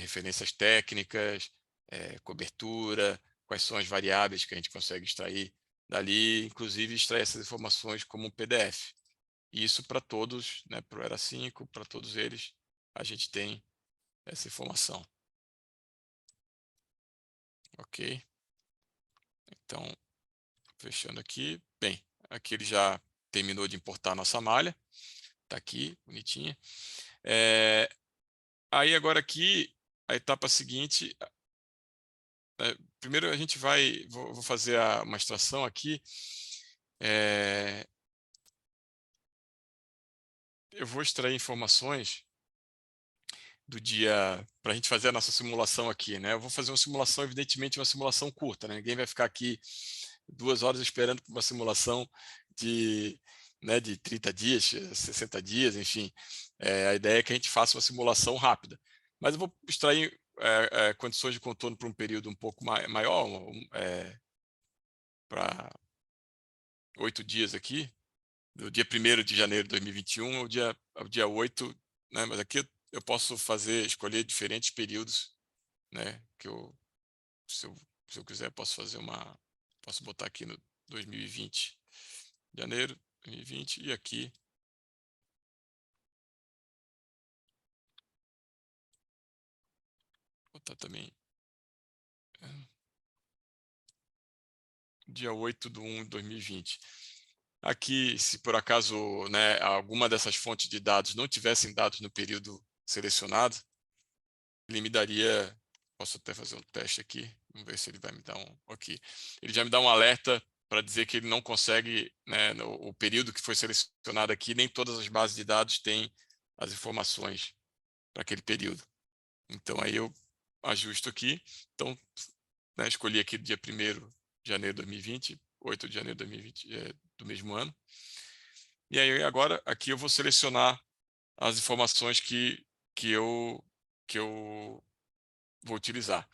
referências técnicas, cobertura, quais são as variáveis que a gente consegue extrair dali, inclusive extrair essas informações como um PDF. E isso para todos, né, para o ERA 5, para todos eles, a gente tem essa informação. Ok? Então, fechando aqui. Bem, aqui ele já terminou de importar a nossa malha. Está aqui, bonitinha. Aí agora aqui, a etapa seguinte, primeiro a gente vou fazer uma extração aqui. Eu vou extrair informações do dia para a gente fazer a nossa simulação aqui, né? Eu vou fazer uma simulação, evidentemente, uma simulação curta, né? Ninguém vai ficar aqui 2 horas esperando por uma simulação de, né, de 30 dias, 60 dias, enfim. A ideia é que a gente faça uma simulação rápida. Mas eu vou extrair condições de contorno para um período um pouco maior, para 8 dias aqui, do dia 1º de janeiro de 2021 ao dia 8, né? Mas aqui eu posso escolher diferentes períodos, né? Se eu, se eu quiser, posso botar aqui no 2020, janeiro 2020, e aqui botar também dia 8/1 de 2020. Aqui, se por acaso, né, alguma dessas fontes de dados não tivessem dados no período selecionado, ele me daria, posso até fazer um teste aqui, vamos ver se ele vai me dar um, ok. Ele já me dá um alerta para dizer que ele não consegue, né, o período que foi selecionado aqui, nem todas as bases de dados têm as informações para aquele período. Então aí eu ajusto aqui, então, né, escolhi aqui dia 1º de janeiro de 2020, 8 de janeiro de 2020, do mesmo ano. E aí agora aqui eu vou selecionar as informações que eu, que eu vou utilizar.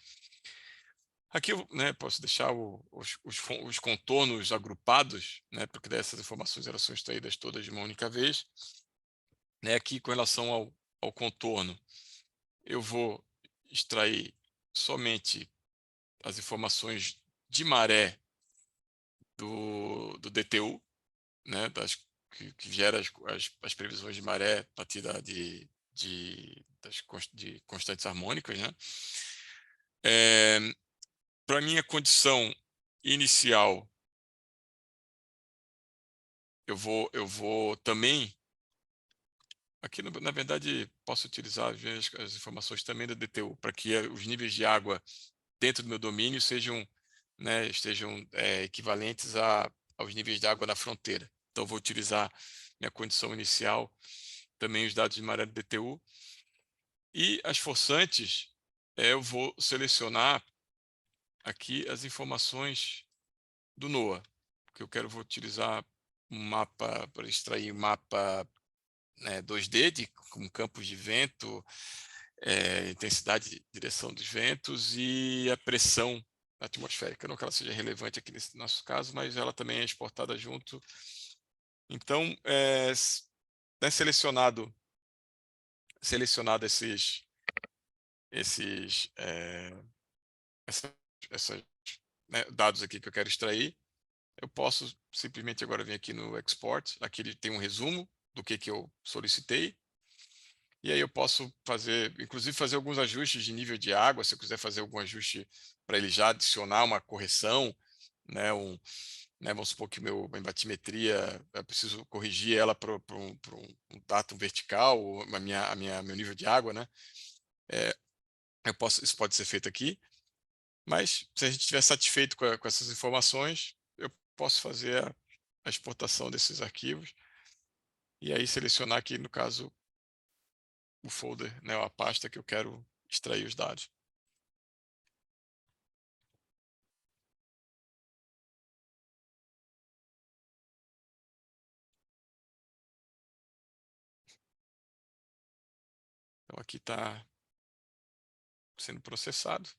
Aqui eu, né, posso deixar os contornos agrupados, né, porque essas informações elas são extraídas todas de uma única vez. Né, aqui com relação ao contorno, eu vou extrair somente as informações de maré do DTU, né, que gera as previsões de maré a partir de constantes harmônicas. Né? Para minha condição inicial, eu vou também, aqui na verdade, posso utilizar as informações também da DTU, para que os níveis de água dentro do meu domínio sejam, né, estejam equivalentes aos níveis de água na fronteira. Então, vou utilizar minha condição inicial, também os dados de maré do DTU. E as forçantes, eu vou selecionar aqui as informações do NOAA, porque vou utilizar um mapa para extrair um mapa, né, 2D com campos de vento, intensidade e direção dos ventos e a pressão atmosférica. Não que ela seja relevante aqui nesse nosso caso, mas ela também é exportada junto. Então, né, selecionado esses essa, né, dados aqui que eu quero extrair, eu posso simplesmente agora vir aqui no Export. Aqui ele tem um resumo do que eu solicitei. E aí eu posso fazer, inclusive fazer alguns ajustes de nível de água, se eu quiser fazer algum ajuste para ele já adicionar uma correção, né, né, vamos supor que minha batimetria, eu preciso corrigir ela para um datum vertical, ou meu nível de água, né? Isso pode ser feito aqui, mas se a gente estiver satisfeito com essas informações, eu posso fazer a exportação desses arquivos e aí selecionar aqui, no caso, o folder, né, a pasta que eu quero extrair os dados. Então aqui está sendo processado.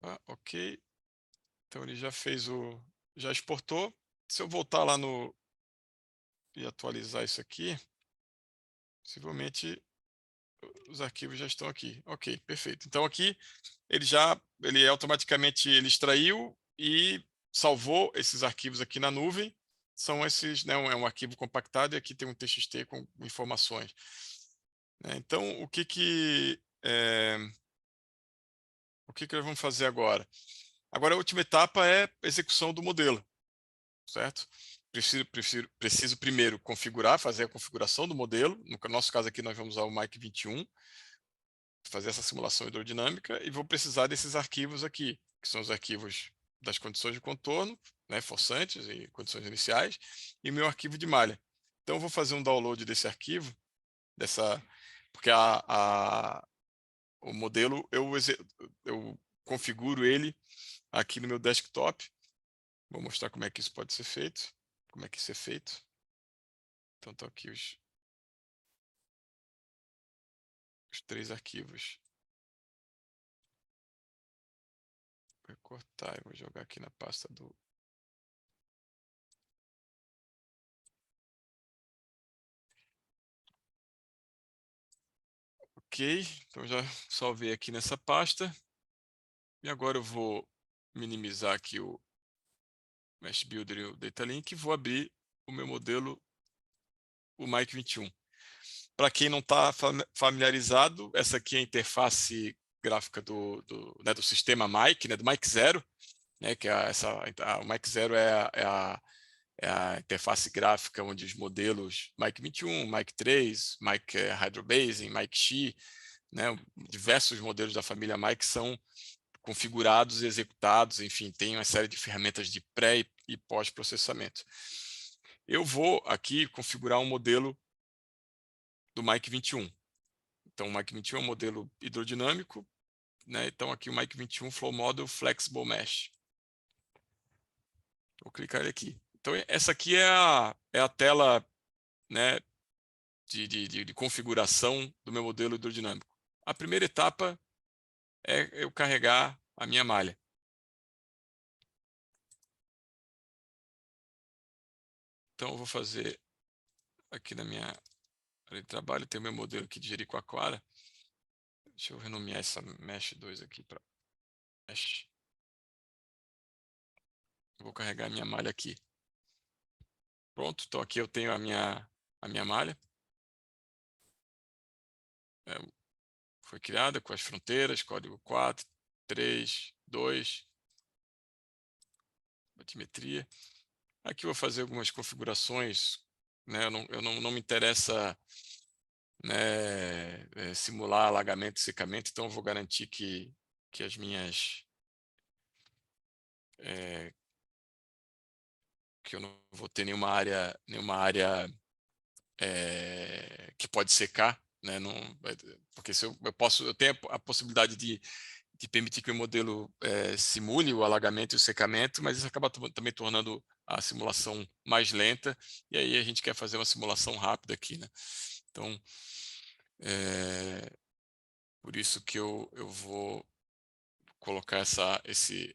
Opa, ok. Então ele já já exportou. Se eu voltar lá e atualizar isso aqui, possivelmente os arquivos já estão aqui. Ok, perfeito. Então aqui ele automaticamente ele extraiu e salvou esses arquivos aqui na nuvem. São esses, né, é um arquivo compactado e aqui tem um TXT com informações. Então, o que nós vamos fazer agora? Agora, a última etapa é a execução do modelo, certo? Preciso primeiro configurar, fazer a configuração do modelo. No nosso caso aqui, nós vamos usar o Mike 21, fazer essa simulação hidrodinâmica, e vou precisar desses arquivos aqui, que são os arquivos das condições de contorno, né, forçantes e condições iniciais, e meu arquivo de malha. Então, eu vou fazer um download desse arquivo, porque o modelo eu configuro ele aqui no meu desktop. Vou mostrar como é que isso pode ser feito, como é que isso é feito. Então, estão aqui os 3 arquivos. Vou cortar e vou jogar aqui na pasta do... Ok, então já salvei aqui nessa pasta. E agora eu vou minimizar aqui o Mesh Builder e o Data Link e vou abrir o meu modelo, o Mike 21. Para quem não está familiarizado, essa aqui é a interface gráfica do sistema Mike, né, do Mike Zero, né, que o Mike Zero é a interface gráfica onde os modelos Mike 21, Mike 3, Mike Hydrobasing, Mike Xi, né, diversos modelos da família Mike são configurados e executados, enfim, tem uma série de ferramentas de pré e pós-processamento. Eu vou aqui configurar um modelo do Mike 21. Então, o Mike 21 é um modelo hidrodinâmico, né? Então, aqui o Mike 21 Flow Model Flexible Mesh. Vou clicar aqui. Então, essa aqui é a tela, né, de configuração do meu modelo hidrodinâmico. A primeira etapa é eu carregar a minha malha. Então, eu vou fazer aqui na minha área de trabalho, tem o meu modelo aqui de Jericoacoara. Deixa eu renomear essa Mesh 2 aqui para Mesh. Vou carregar a minha malha aqui. Pronto, então aqui eu tenho a minha malha. Foi criada com as fronteiras, código 4, 3, 2, batimetria. Aqui eu vou fazer algumas configurações, né? Não me interessa, né, simular alagamento e secamento, então eu vou garantir que as minhas... que eu não vou ter nenhuma área que pode secar, né? Não, porque se eu tenho a possibilidade de permitir que o modelo simule o alagamento e o secamento, mas isso acaba também tornando a simulação mais lenta, e aí a gente quer fazer uma simulação rápida aqui, né? Então, por isso que eu vou colocar esse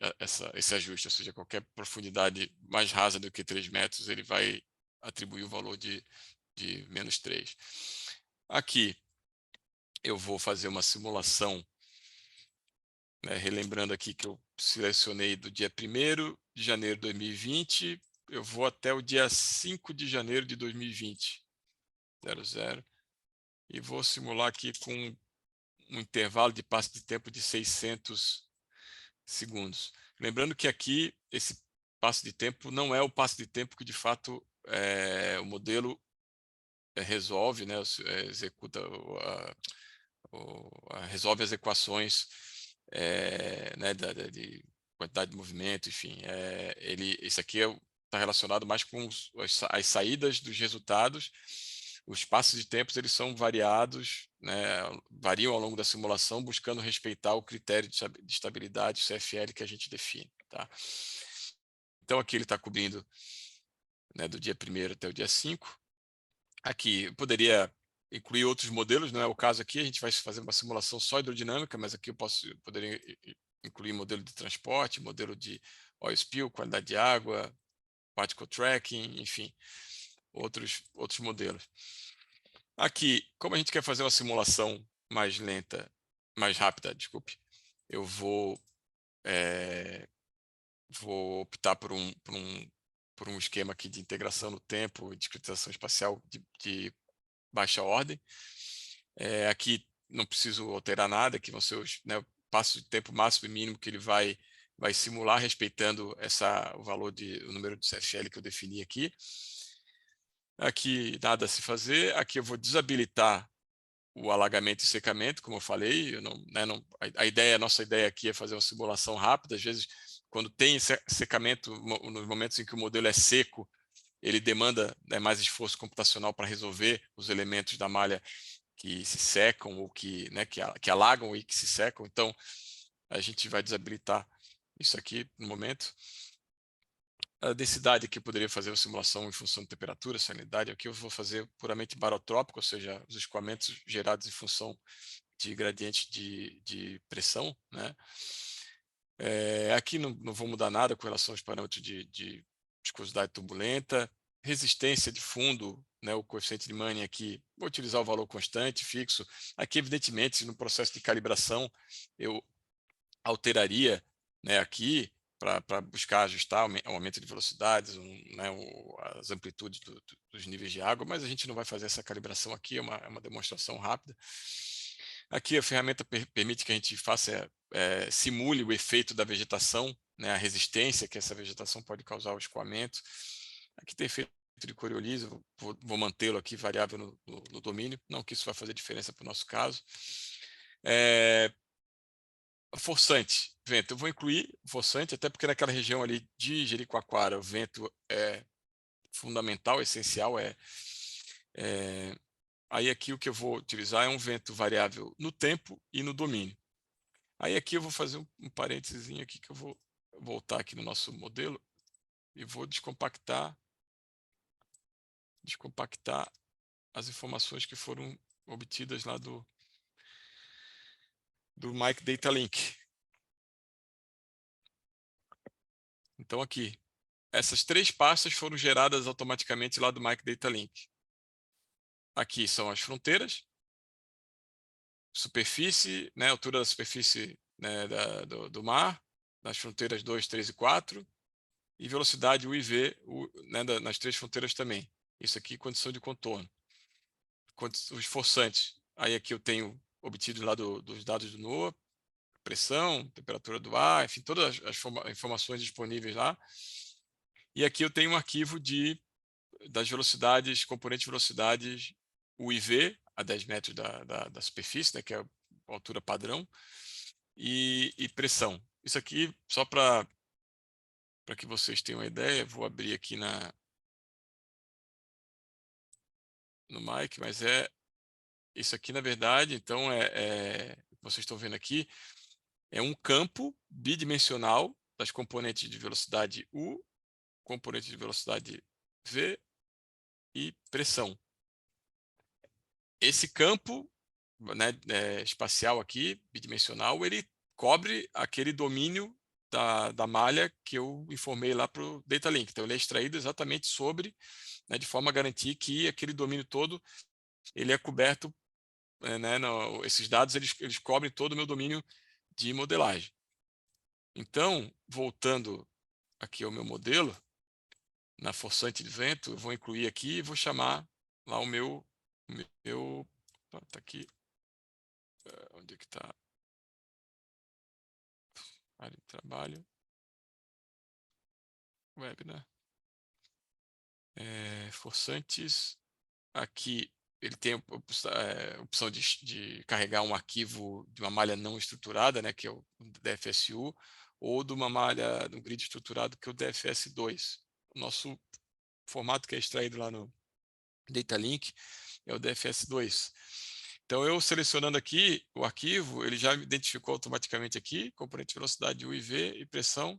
ajuste, ou seja, qualquer profundidade mais rasa do que 3 metros, ele vai atribuir o valor de -3. Aqui eu vou fazer uma simulação, né, relembrando aqui que eu selecionei do dia 1º de janeiro de 2020, eu vou até o dia 5 de janeiro de 2020, 00, e vou simular aqui com um intervalo de passo de tempo de 600 segundos. Lembrando que aqui esse passo de tempo não é o passo de tempo que de fato o modelo resolve, né, executa, resolve as equações né, de quantidade de movimento, enfim. Esse aqui está relacionado mais com as saídas dos resultados. Os passos de tempos eles são variados, né, variam ao longo da simulação, buscando respeitar o critério de estabilidade, CFL, que a gente define. Tá? Então, aqui ele está cobrindo, né, do dia 1º até o dia 5. Aqui eu poderia incluir outros modelos, não é o caso aqui, a gente vai fazer uma simulação só hidrodinâmica, mas aqui eu poderia incluir modelo de transporte, modelo de oil spill, qualidade de água, particle tracking, enfim, outros modelos. Aqui, como a gente quer fazer uma simulação mais lenta, mais rápida, desculpe, eu vou optar por um esquema aqui de integração no tempo, discretização espacial de baixa ordem. Aqui não preciso alterar nada, aqui vão ser os, né, o passo de tempo máximo e mínimo que ele vai simular, respeitando o valor o número de CFL que eu defini aqui. Aqui nada a se fazer, aqui eu vou desabilitar o alagamento e secamento, como eu falei. A nossa ideia aqui é fazer uma simulação rápida. Às vezes, quando tem secamento, nos momentos em que o modelo é seco, ele demanda, né, mais esforço computacional para resolver os elementos da malha que se secam ou que alagam e que se secam. Então, a gente vai desabilitar isso aqui no momento. A densidade aqui eu poderia fazer uma simulação em função de temperatura, salinidade. Aqui eu vou fazer puramente barotrópico, ou seja, os escoamentos gerados em função de gradiente de pressão, né? Aqui não vou mudar nada com relação aos parâmetros de viscosidade turbulenta, resistência de fundo, né, o coeficiente de Manning aqui, vou utilizar o valor constante, fixo. Aqui, evidentemente, no processo de calibração, eu alteraria, né, aqui para buscar ajustar o aumento de velocidades, né, as amplitudes dos níveis de água, mas a gente não vai fazer essa calibração aqui, é uma demonstração rápida. Aqui a ferramenta permite que a gente simule o efeito da vegetação, né, a resistência que essa vegetação pode causar ao escoamento. Aqui tem efeito de Coriolis, vou mantê-lo aqui variável no domínio, não que isso vai fazer diferença para o nosso caso. Forçante, vento. Eu vou incluir forçante, até porque naquela região ali de Jericoacoara, o vento é fundamental, essencial. Aí aqui o que eu vou utilizar é um vento variável no tempo e no domínio. Aí aqui eu vou fazer um parênteses aqui, que eu vou voltar aqui no nosso modelo e vou descompactar as informações que foram obtidas lá do Mike Data Link. Então aqui, essas 3 pastas foram geradas automaticamente lá do Mike Data Link. Aqui são as fronteiras, superfície, né, altura da superfície, né, do mar, nas fronteiras 2, 3 e 4, e velocidade U e V, né, nas 3 fronteiras também. Isso aqui, condição de contorno. Os forçantes, aí aqui eu tenho obtido lá dos dados do NOAA, pressão, temperatura do ar, enfim, todas as informações disponíveis lá. E aqui eu tenho um arquivo das velocidades, componente de velocidades U e V, a 10 metros da superfície, né, que é a altura padrão, e pressão. Isso aqui, só para que vocês tenham uma ideia, vou abrir aqui no Mike, mas isso aqui, na verdade, então, vocês estão vendo aqui, é um campo bidimensional das componentes de velocidade U, componente de velocidade V e pressão. Esse campo, né, espacial aqui, bidimensional, ele cobre aquele domínio da malha que eu informei lá para o Data Link. Então, ele é extraído exatamente sobre, né, de forma a garantir que aquele domínio todo ele é coberto, né, esses dados eles cobrem todo o meu domínio de modelagem. Então, voltando aqui ao meu modelo, na forçante de vento, eu vou incluir aqui e vou chamar lá o meu tá aqui, onde é que está? Área de trabalho, web, né? Forçantes, aqui ele tem a opção de carregar um arquivo de uma malha não estruturada, né, que é o DFSU, ou de uma malha, de um grid estruturado, que é o DFS2. O nosso formato que é extraído lá no Data Link é o DFS2. Então, eu selecionando aqui o arquivo, ele já me identificou automaticamente aqui, componente de velocidade U e V e pressão,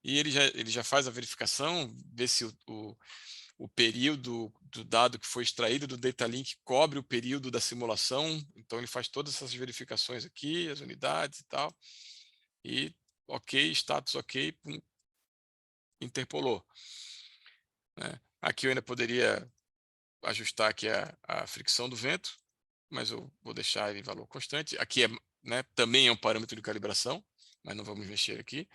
e ele já faz a verificação, vê se o período do dado que foi extraído do Data Link cobre o período da simulação, então ele faz todas essas verificações aqui, as unidades e tal. e ok, status ok, pum, interpolou, né? Aqui eu ainda poderia ajustar aqui a fricção do vento, mas eu vou deixar ele em valor constante. Aqui é, né, também é um parâmetro de calibração, mas não vamos mexer aqui.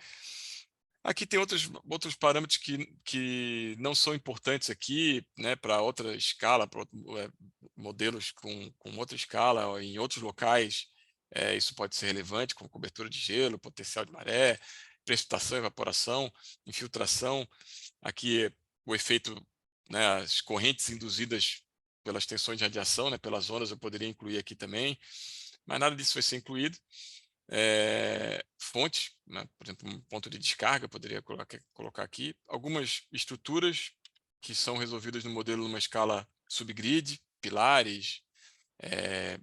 Aqui tem outros parâmetros que não são importantes aqui, né, para outra escala, para modelos com outra escala, ou em outros locais, isso pode ser relevante, como cobertura de gelo, potencial de maré, precipitação, evaporação, infiltração. Aqui o efeito, né, as correntes induzidas pelas tensões de radiação, né, pelas ondas, eu poderia incluir aqui também, mas nada disso vai ser incluído. Fontes, né, por exemplo, um ponto de descarga, poderia colocar aqui. Algumas estruturas que são resolvidas no modelo numa escala subgrid, pilares,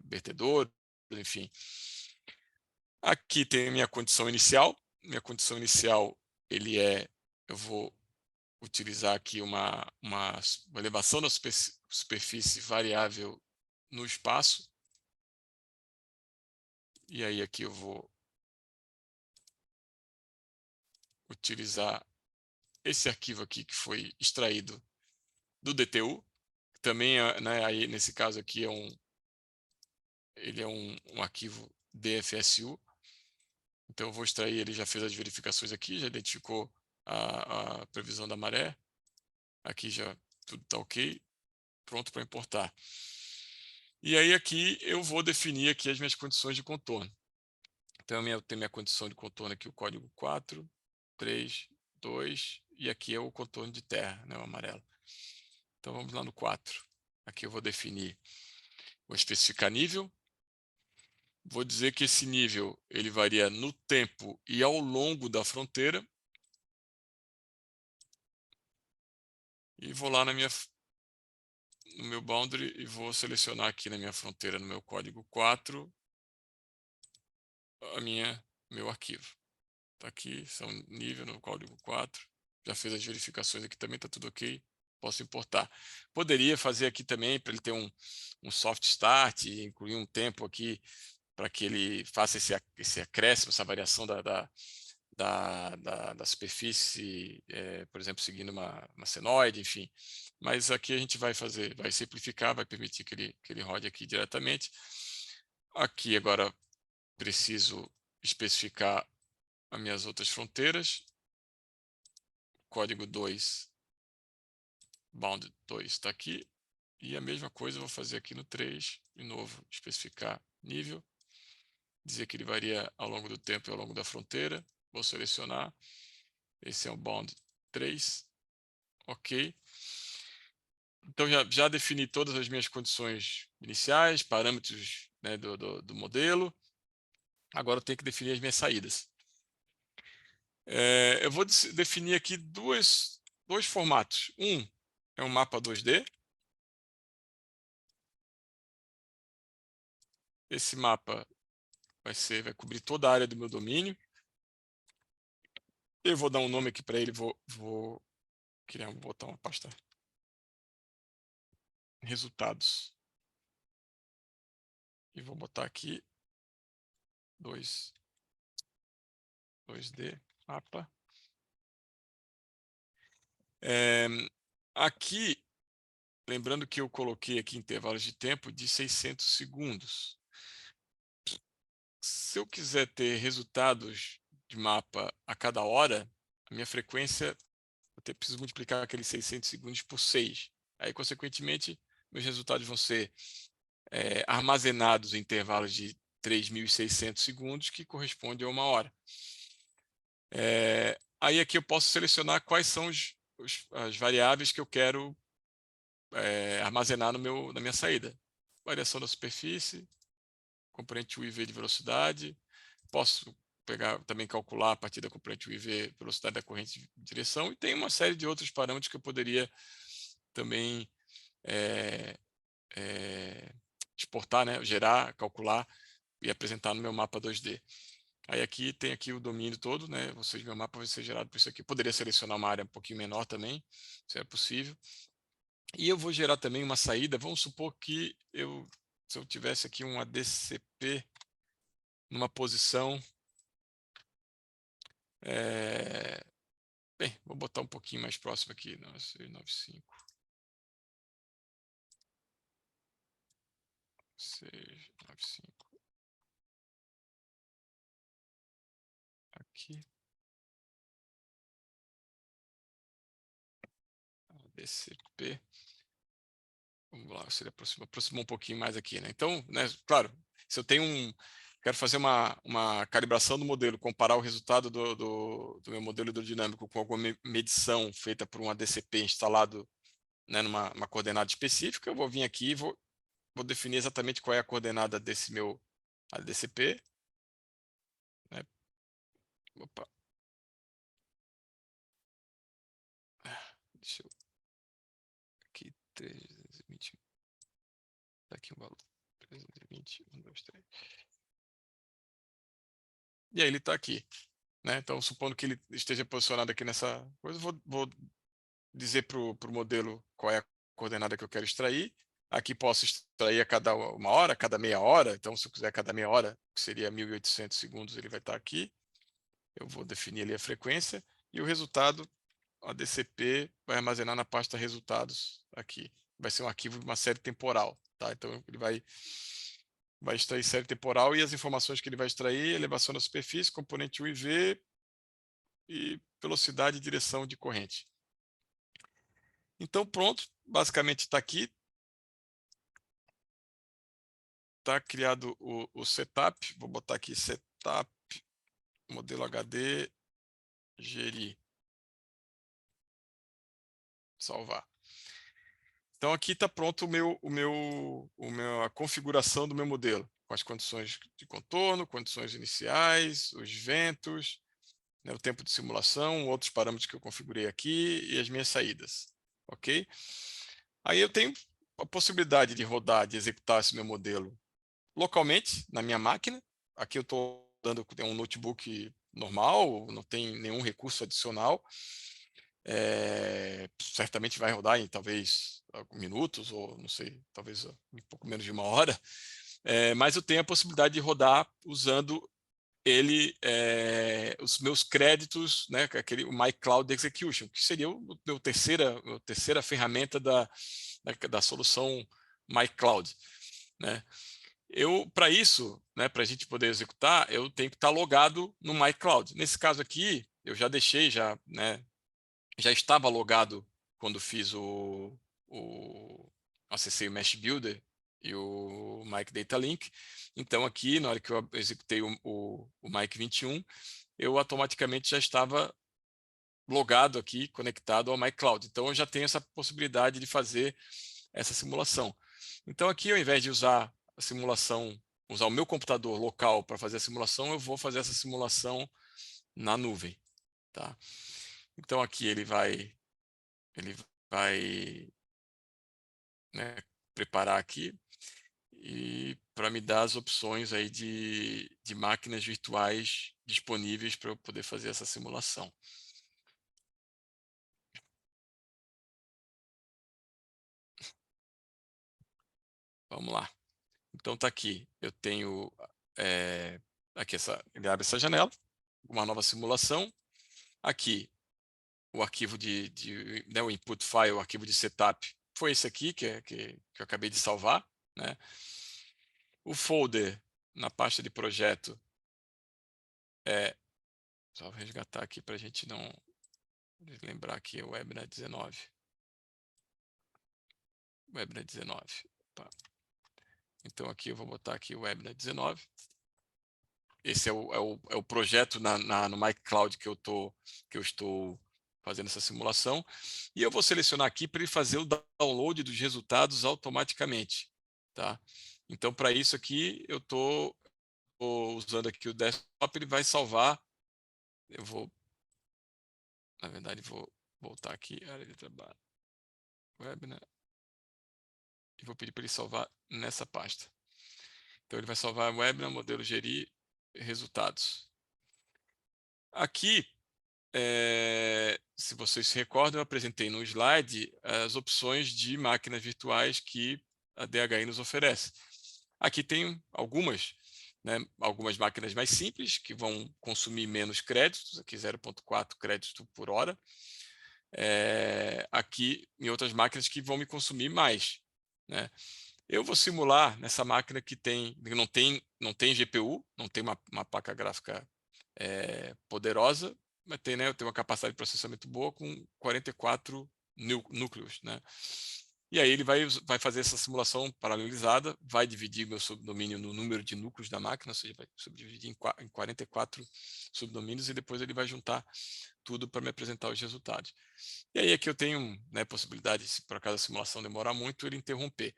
vertedor, enfim. Aqui tem a minha condição inicial. Minha condição inicial, eu vou utilizar aqui uma elevação da superfície variável no espaço. E aí aqui eu vou utilizar esse arquivo aqui que foi extraído do DTU. Também, né, aí nesse caso aqui ele é um arquivo DFSU. Então eu vou extrair, ele já fez as verificações aqui, já identificou a previsão da maré. Aqui já tudo está ok, pronto para importar. E aí aqui eu vou definir aqui as minhas condições de contorno. Então eu tenho minha condição de contorno aqui, o código 4, 3, 2, e aqui é o contorno de terra, né, o amarelo. Então vamos lá no 4. Aqui eu vou definir, vou especificar nível. Vou dizer que esse nível ele varia no tempo e ao longo da fronteira. E vou lá no meu boundary e vou selecionar aqui na minha fronteira, no meu código 4, meu arquivo. Está aqui, são nível no código 4. Já fez as verificações aqui também, está tudo ok. Posso importar. Poderia fazer aqui também para ele ter um soft start, incluir um tempo aqui para que ele faça esse acréscimo, essa variação da superfície, por exemplo, seguindo uma senoide, enfim. Mas aqui a gente vai simplificar, vai permitir que ele rode aqui diretamente. Aqui agora preciso especificar as minhas outras fronteiras. Código 2, bound 2 está aqui. E a mesma coisa eu vou fazer aqui no 3, de novo, especificar nível, dizer que ele varia ao longo do tempo e ao longo da fronteira. Vou selecionar. Esse é o bound 3. Ok. Então já defini todas as minhas condições iniciais, parâmetros, né, do modelo. Agora eu tenho que definir as minhas saídas. Eu vou definir aqui dois formatos. Um é um mapa 2D. Esse mapa vai cobrir toda a área do meu domínio. Eu vou dar um nome aqui para ele, vou botar uma pasta resultados. E vou botar aqui 2D mapa. Aqui, lembrando que eu coloquei aqui intervalos de tempo de 600 segundos. Se eu quiser ter resultados de mapa a cada hora, a minha frequência, eu preciso multiplicar aqueles 600 segundos por 6. Aí, consequentemente, meus resultados vão ser armazenados em intervalos de 3.600 segundos, que corresponde a uma hora. Aí aqui eu posso selecionar quais são as variáveis que eu quero armazenar na minha saída. Variação da superfície, componente U e V de velocidade. Posso também calcular a partir da componente U e V velocidade da corrente de direção. E tem uma série de outros parâmetros que eu poderia também exportar, né, gerar, calcular e apresentar no meu mapa 2D. Aí aqui tem aqui o domínio todo, né? Ou seja, meu mapa vai ser gerado por isso aqui. Eu poderia selecionar uma área um pouquinho menor também, se é possível. E eu vou gerar também uma saída. Vamos supor que se eu tivesse aqui um ADCP numa posição Bem, vou botar um pouquinho mais próximo aqui. 9695. 695. Aqui. DCP. Vamos lá, se ele aproximou um pouquinho mais aqui, né? Então, né, claro, se eu tenho quero fazer uma calibração do modelo, comparar o resultado do meu modelo hidrodinâmico com alguma medição feita por um ADCP instalado, né, numa coordenada específica, eu vou vir aqui e vou definir exatamente qual é a coordenada desse meu ADCP. Né? Opa. Deixa eu... Aqui, 320. Tá aqui um valor. 320, 1, 2, 3. E aí ele está aqui. Né? Então, supondo que ele esteja posicionado aqui nessa coisa, vou dizer para o modelo qual é a coordenada que eu quero extrair. Aqui posso extrair a cada 1 hora, a cada meia hora. Então, se eu quiser a cada meia hora, que seria 1.800 segundos, ele vai estar aqui. Eu vou definir ali a frequência. E o resultado, a DCP, vai armazenar na pasta resultados aqui. Vai ser um arquivo de uma série temporal. Tá? Então, ele vai extrair série temporal e as informações que ele vai extrair: elevação da superfície, componente U e V e velocidade e direção de corrente. Então, pronto, basicamente está aqui. Está criado o setup. Vou botar aqui setup, modelo HD, gerir. Salvar. Então, aqui está pronto a configuração do meu modelo, com as condições de contorno, condições iniciais, os ventos, né, o tempo de simulação, outros parâmetros que eu configurei aqui e as minhas saídas. Ok? Aí eu tenho a possibilidade de rodar, de executar esse meu modelo localmente na minha máquina. Aqui eu estou dando um notebook normal, não tem nenhum recurso adicional. Certamente vai rodar em talvez alguns minutos, ou não sei, talvez um pouco menos de 1 hora. Mas eu tenho a possibilidade de rodar usando ele, os meus créditos, né, o My Cloud Execution, que seria a minha terceira ferramenta da solução My Cloud. Né? Para isso, né, para a gente poder executar, eu tenho que estar logado no My Cloud. Nesse caso aqui, eu já deixei, né, já estava logado quando fiz acessei o Mesh Builder e o Mic Data Link. Então aqui, na hora que eu executei o Mic 21, eu automaticamente já estava logado aqui, conectado ao My Cloud. Então eu já tenho essa possibilidade de fazer essa simulação. Então aqui, ao invés de usar a simulação, usar o meu computador local para fazer a simulação, eu vou fazer essa simulação na nuvem. Tá? Então aqui ele vai né, preparar aqui e para me dar as opções aí de máquinas virtuais disponíveis para eu poder fazer essa simulação. Vamos lá. Então tá aqui. Eu tenho aqui ele abre essa janela, uma nova simulação. Aqui o arquivo né, o input file, o arquivo de setup foi esse aqui que eu acabei de salvar, né? O folder na pasta de projeto só vou resgatar aqui para a gente não lembrar que é o Webinar 19. Webinar 19. Opa. Então aqui eu vou botar aqui o Webinar 19. Esse é o projeto no MyCloud que eu estou fazendo essa simulação. E eu vou selecionar aqui para ele fazer o download dos resultados automaticamente. Tá? Então, para isso aqui, eu estou usando aqui o desktop, ele vai salvar. Eu vou, na verdade, vou voltar aqui, área de trabalho, Webinar, e vou pedir para ele salvar nessa pasta. Então, ele vai salvar Webinar, modelo gerir, resultados. Aqui, se vocês se recordam, eu apresentei no slide as opções de máquinas virtuais que a DHI nos oferece. Aqui tem algumas, né, algumas máquinas mais simples, que vão consumir menos créditos, aqui 0,4 crédito por hora. Aqui em outras máquinas que vão me consumir mais, né? Eu vou simular nessa máquina que não tem GPU, não tem uma placa gráfica poderosa, mas tem, né, tem uma capacidade de processamento boa com 44 núcleos, né? E aí ele vai fazer essa simulação paralelizada, vai dividir meu subdomínio no número de núcleos da máquina, ou seja, vai subdividir em 44 subdomínios e depois ele vai juntar tudo para me apresentar os resultados. E aí aqui eu tenho, né, possibilidade, se por acaso a simulação demorar muito, ele interromper.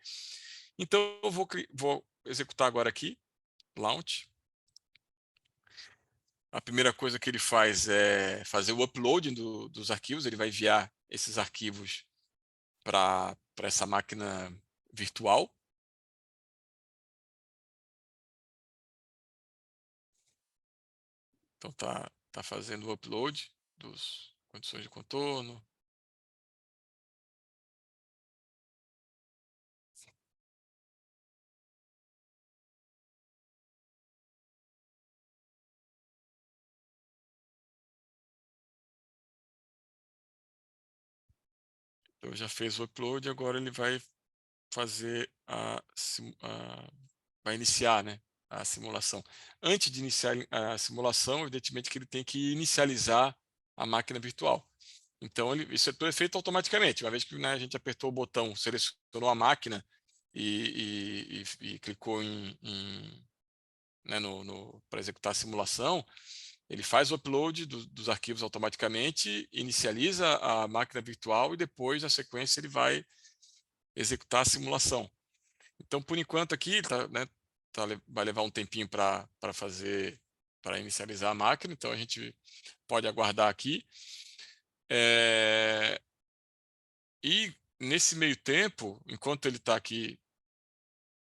Então eu vou executar agora aqui, launch. A primeira coisa que ele faz é fazer o uploading dos arquivos, ele vai enviar esses arquivos para essa máquina virtual. Então tá fazendo o upload dos condições de contorno. Então já fez o upload, agora ele vai fazer vai iniciar, né, a simulação. Antes de iniciar a simulação, evidentemente que ele tem que inicializar a máquina virtual. Então, isso é tudo feito automaticamente. Uma vez que, né, a gente apertou o botão, selecionou a máquina e clicou né, para executar a simulação, ele faz o upload dos arquivos automaticamente, inicializa a máquina virtual e depois, na sequência, ele vai executar a simulação. Então, por enquanto aqui, né, vai levar um tempinho para inicializar a máquina, então a gente pode aguardar aqui. E nesse meio tempo, enquanto ele está aqui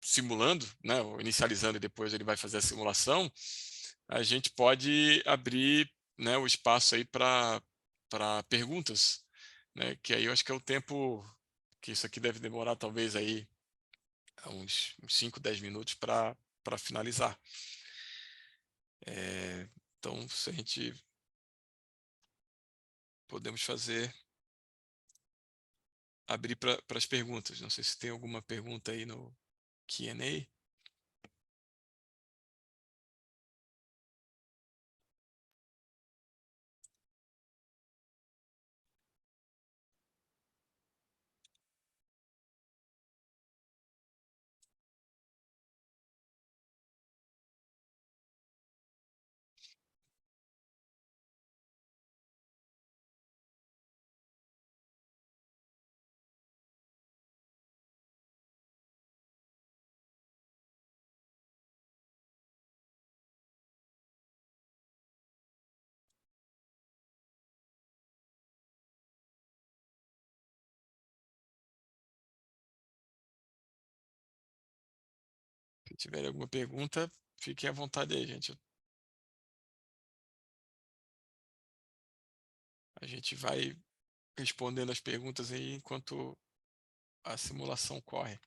simulando, né, ou inicializando e depois ele vai fazer a simulação, a gente pode abrir, né, o espaço aí para perguntas, né, que aí eu acho que é o tempo que isso aqui deve demorar talvez aí uns 5, 10 minutos para finalizar. Então, se a gente podemos abrir para as perguntas. Não sei se tem alguma pergunta aí no Q&A. Se tiver alguma pergunta, fiquem à vontade aí, gente. A gente vai respondendo as perguntas aí enquanto a simulação corre.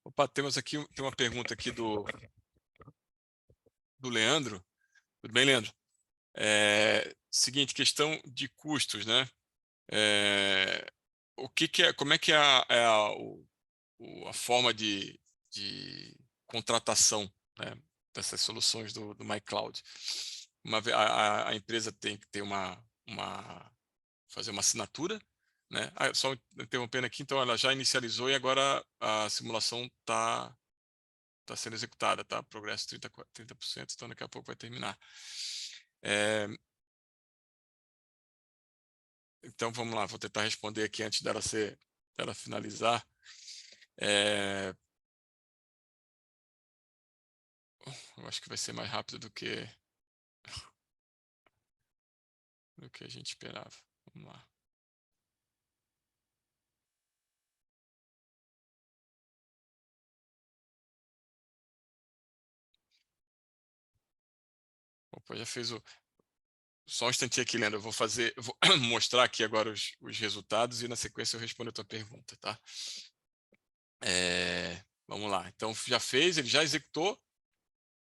Opa, temos aqui tem uma pergunta aqui do Leandro. Tudo bem, Leandro? Seguinte, questão de custos, né? É, como é que é a forma de contratação, né, dessas soluções do MyCloud? A empresa tem que ter fazer uma assinatura, né? Só interrompendo aqui, então ela já inicializou e agora a simulação está sendo executada, tá? Progresso 30%, então daqui a pouco vai terminar. Então vamos lá, vou tentar responder aqui antes dela finalizar. Eu acho que vai ser mais rápido do que a gente esperava. Vamos lá. Opa, já fez o. Só um instantinho aqui, Leandro. Eu vou mostrar aqui agora os resultados e na sequência eu respondo a tua pergunta, tá? Vamos lá. Então já fez, ele já executou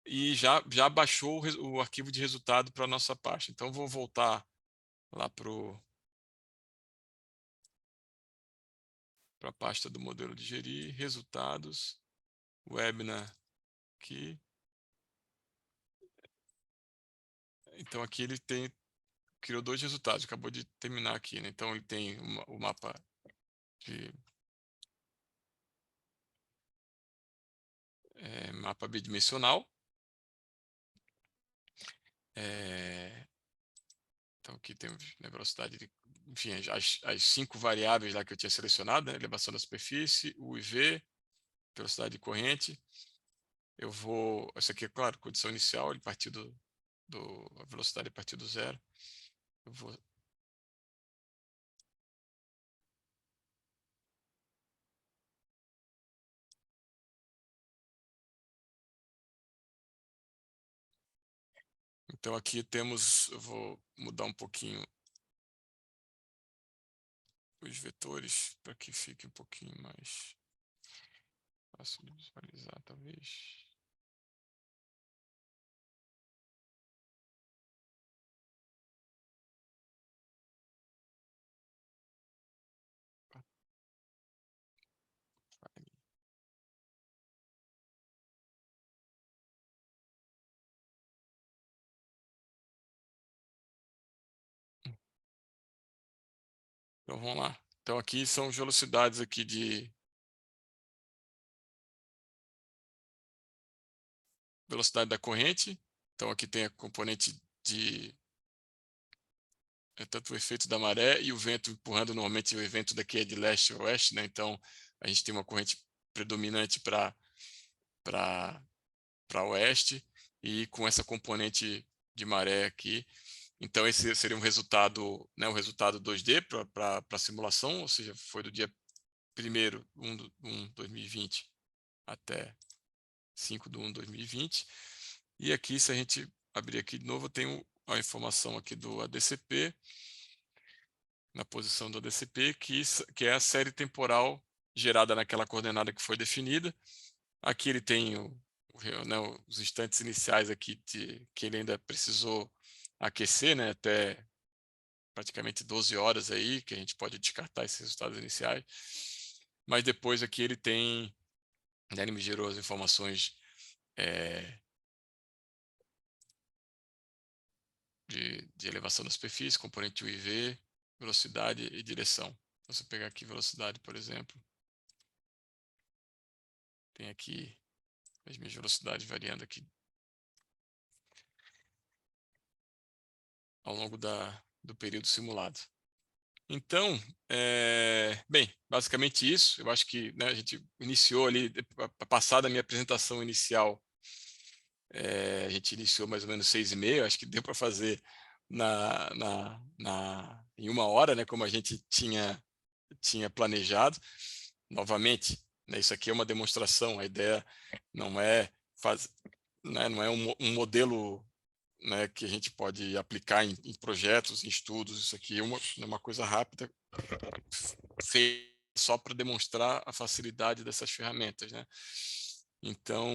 e já baixou o arquivo de resultado para a nossa pasta. Então vou voltar lá para a pasta do modelo de gerir, resultados, webinar aqui. Então aqui ele criou dois resultados, acabou de terminar aqui, né? Então ele tem o mapa mapa bidimensional. Então aqui temos, né, velocidade de, enfim, as 5 variáveis lá que eu tinha selecionado, né? Elevação da superfície, o IV, velocidade de corrente. Essa aqui é claro, condição inicial, ele partiu a velocidade partiu do zero. Eu vou Então aqui eu vou mudar um pouquinho os vetores para que fique um pouquinho mais fácil de visualizar, talvez. Então vamos lá. Então aqui são as velocidades aqui de velocidade da corrente. Então aqui tem a componente de tanto o efeito da maré e o vento empurrando. Normalmente o vento daqui é de leste a oeste, né? Então a gente tem uma corrente predominante para oeste e com essa componente de maré aqui. Então esse seria um resultado, né, o resultado 2D para a simulação, ou seja, foi do dia 1º 1 de 2020 até 5 de 1 de 2020. E aqui, se a gente abrir aqui de novo, eu tenho a informação aqui do ADCP, na posição do ADCP, que é a série temporal gerada naquela coordenada que foi definida. Aqui ele tem né, os instantes iniciais aqui que ele ainda precisou aquecer, né, até praticamente 12 horas aí, que a gente pode descartar esses resultados iniciais. Mas depois aqui ele tem, né, ele me gerou as informações de elevação da superfície, componente UIV, velocidade e direção. Então, se eu pegar aqui velocidade, por exemplo, tem aqui as minhas velocidades variando aqui ao longo do período simulado. Então, bem, basicamente isso. Eu acho que, né, a gente iniciou ali, passada a minha apresentação inicial, a gente iniciou mais ou menos 6h30, acho que deu para fazer em 1 hora, né, como a gente tinha planejado. Novamente, né, isso aqui é uma demonstração, a ideia não é né, não é um modelo, né, que a gente pode aplicar em projetos, em estudos. Isso aqui é uma coisa rápida, feita só para demonstrar a facilidade dessas ferramentas, né? Então,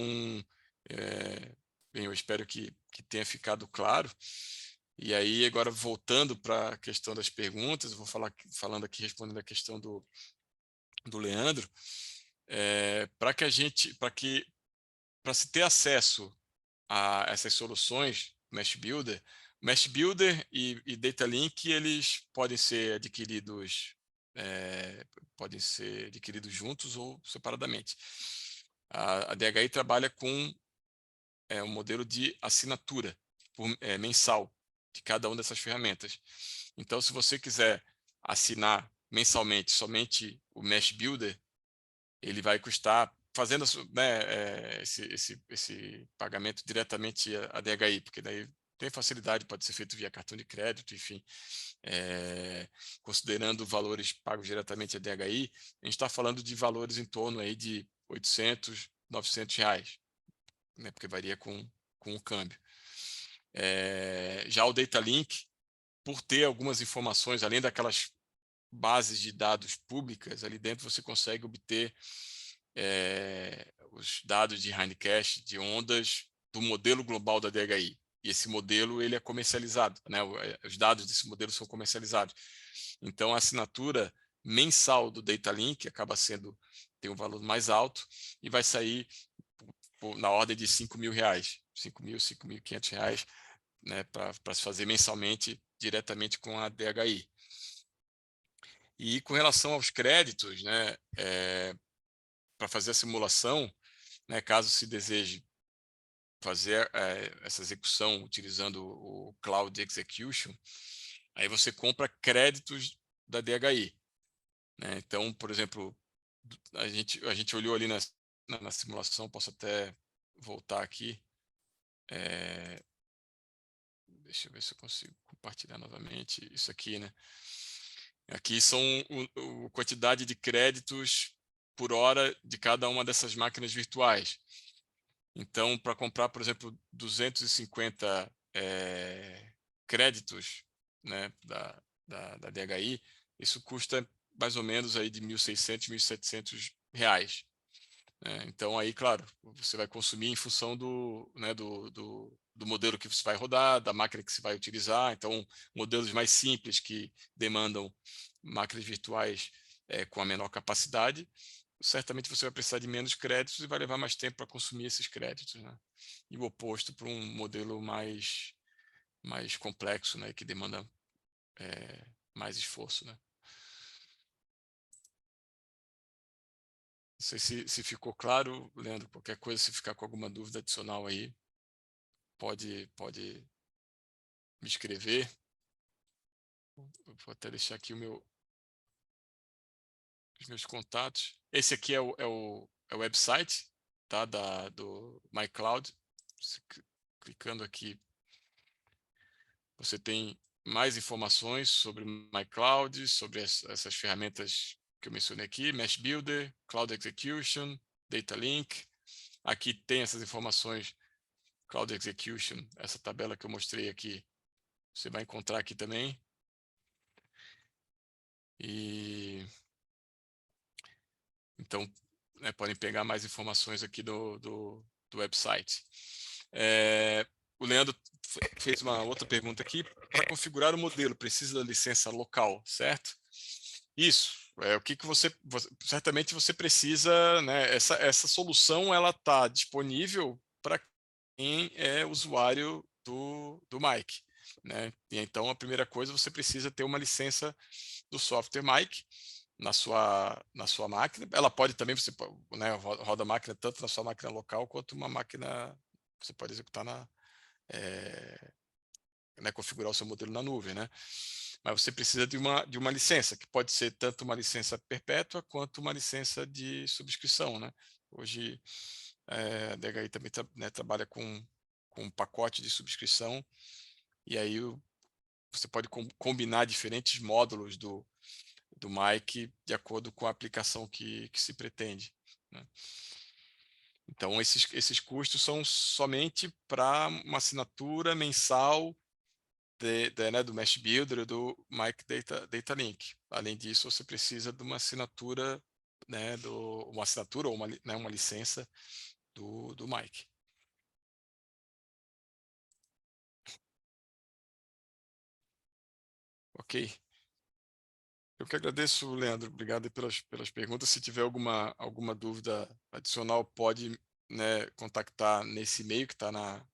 bem, eu espero que tenha ficado claro. E aí, agora voltando para a questão das perguntas, eu vou falando aqui, respondendo a questão do Leandro, para se ter acesso a essas soluções Mesh Builder e Data Link, eles podem ser adquiridos juntos ou separadamente. A DHI trabalha com um modelo de assinatura mensal de cada uma dessas ferramentas. Então, se você quiser assinar mensalmente somente o Mesh Builder, ele vai custar, fazendo esse pagamento diretamente à DHI, porque daí tem facilidade, pode ser feito via cartão de crédito, enfim. Considerando valores pagos diretamente à DHI, a gente está falando de valores em torno aí de 800, 900 reais, né, porque varia com o câmbio. Já o Data Link, por ter algumas informações, além daquelas bases de dados públicas, ali dentro você consegue obter os dados de Hindcache, de ondas, do modelo global da DHI. E esse modelo ele é comercializado, né? Os dados desse modelo são comercializados. Então, a assinatura mensal do Data Link tem um valor mais alto e vai sair na ordem de R$5.000, R$5.000, R$5.500, né, para se fazer mensalmente diretamente com a DHI. E com relação aos créditos, né, para fazer a simulação, né, caso se deseje fazer essa execução utilizando o Cloud Execution, aí você compra créditos da DHI, né? Então, por exemplo, a gente olhou ali na simulação, posso até voltar aqui. Deixa eu ver se eu consigo compartilhar novamente isso aqui, né? Aqui são a quantidade de créditos por hora de cada uma dessas máquinas virtuais. Então, para comprar, por exemplo, 250 créditos, né, da DHI, isso custa mais ou menos aí de R$1.600, R$1.700. Então, aí, claro, você vai consumir em função do modelo que você vai rodar, da máquina que você vai utilizar. Então, modelos mais simples que demandam máquinas virtuais com a menor capacidade, certamente você vai precisar de menos créditos e vai levar mais tempo para consumir esses créditos, né? E o oposto para um modelo mais complexo, né, que demanda mais esforço, né? Não sei se ficou claro, Leandro. Qualquer coisa, se ficar com alguma dúvida adicional aí, pode me escrever. Eu vou até deixar aqui os meus contatos. Esse aqui é o website, tá, do MyCloud. Clicando aqui, você tem mais informações sobre MyCloud, sobre essas ferramentas que eu mencionei aqui, Mesh Builder, Cloud Execution, Data Link. Aqui tem essas informações, Cloud Execution, essa tabela que eu mostrei aqui, você vai encontrar aqui também. E então, né, podem pegar mais informações aqui do website. O Leandro fez uma outra pergunta aqui. Para configurar o modelo, precisa da licença local, certo? Isso. O que certamente você precisa, né? Essa solução ela está disponível para quem é usuário do Mic, né? E então, a primeira coisa, você precisa ter uma licença do software Mic na sua máquina. Ela pode também, você né, roda a máquina tanto na sua máquina local quanto uma máquina, você pode executar né, configurar o seu modelo na nuvem, né? Mas você precisa de uma licença, que pode ser tanto uma licença perpétua quanto uma licença de subscrição, né? Hoje, a DHI também né, trabalha com um pacote de subscrição, e aí você pode combinar diferentes módulos do Mic de acordo com a aplicação que se pretende, né? Então, esses custos são somente para uma assinatura mensal né, do Mesh Builder do Mic Data Link. além disso, você precisa de uma assinatura, né, uma assinatura ou né, uma licença do Mike. Ok. Eu que agradeço, Leandro. Obrigado aí pelas perguntas. Se tiver alguma dúvida adicional, pode, né, contactar nesse e-mail que está na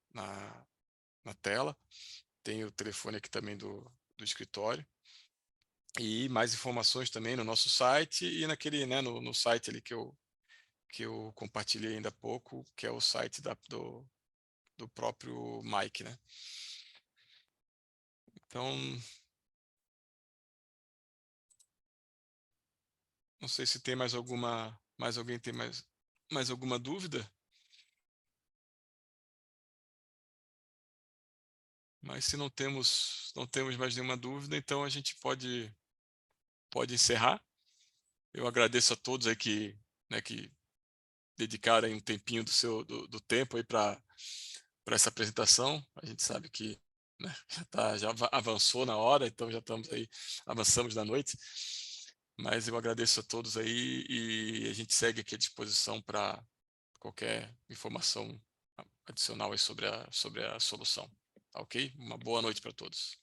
tela. Tem o telefone aqui também do escritório. E mais informações também no nosso site e naquele, né, no site ali que eu compartilhei ainda há pouco, que é o site do próprio Mike, né? Então, não sei se tem mais alguém tem mais alguma dúvida, mas se não temos mais nenhuma dúvida, então a gente pode encerrar. Eu agradeço a todos aí que dedicaram aí um tempinho do tempo aí para essa apresentação. A gente sabe que, né, já avançou na hora, então já estamos aí, avançamos da noite. Mas eu agradeço a todos aí e a gente segue aqui à disposição para qualquer informação adicional aí sobre a solução. Tá ok? Uma boa noite para todos.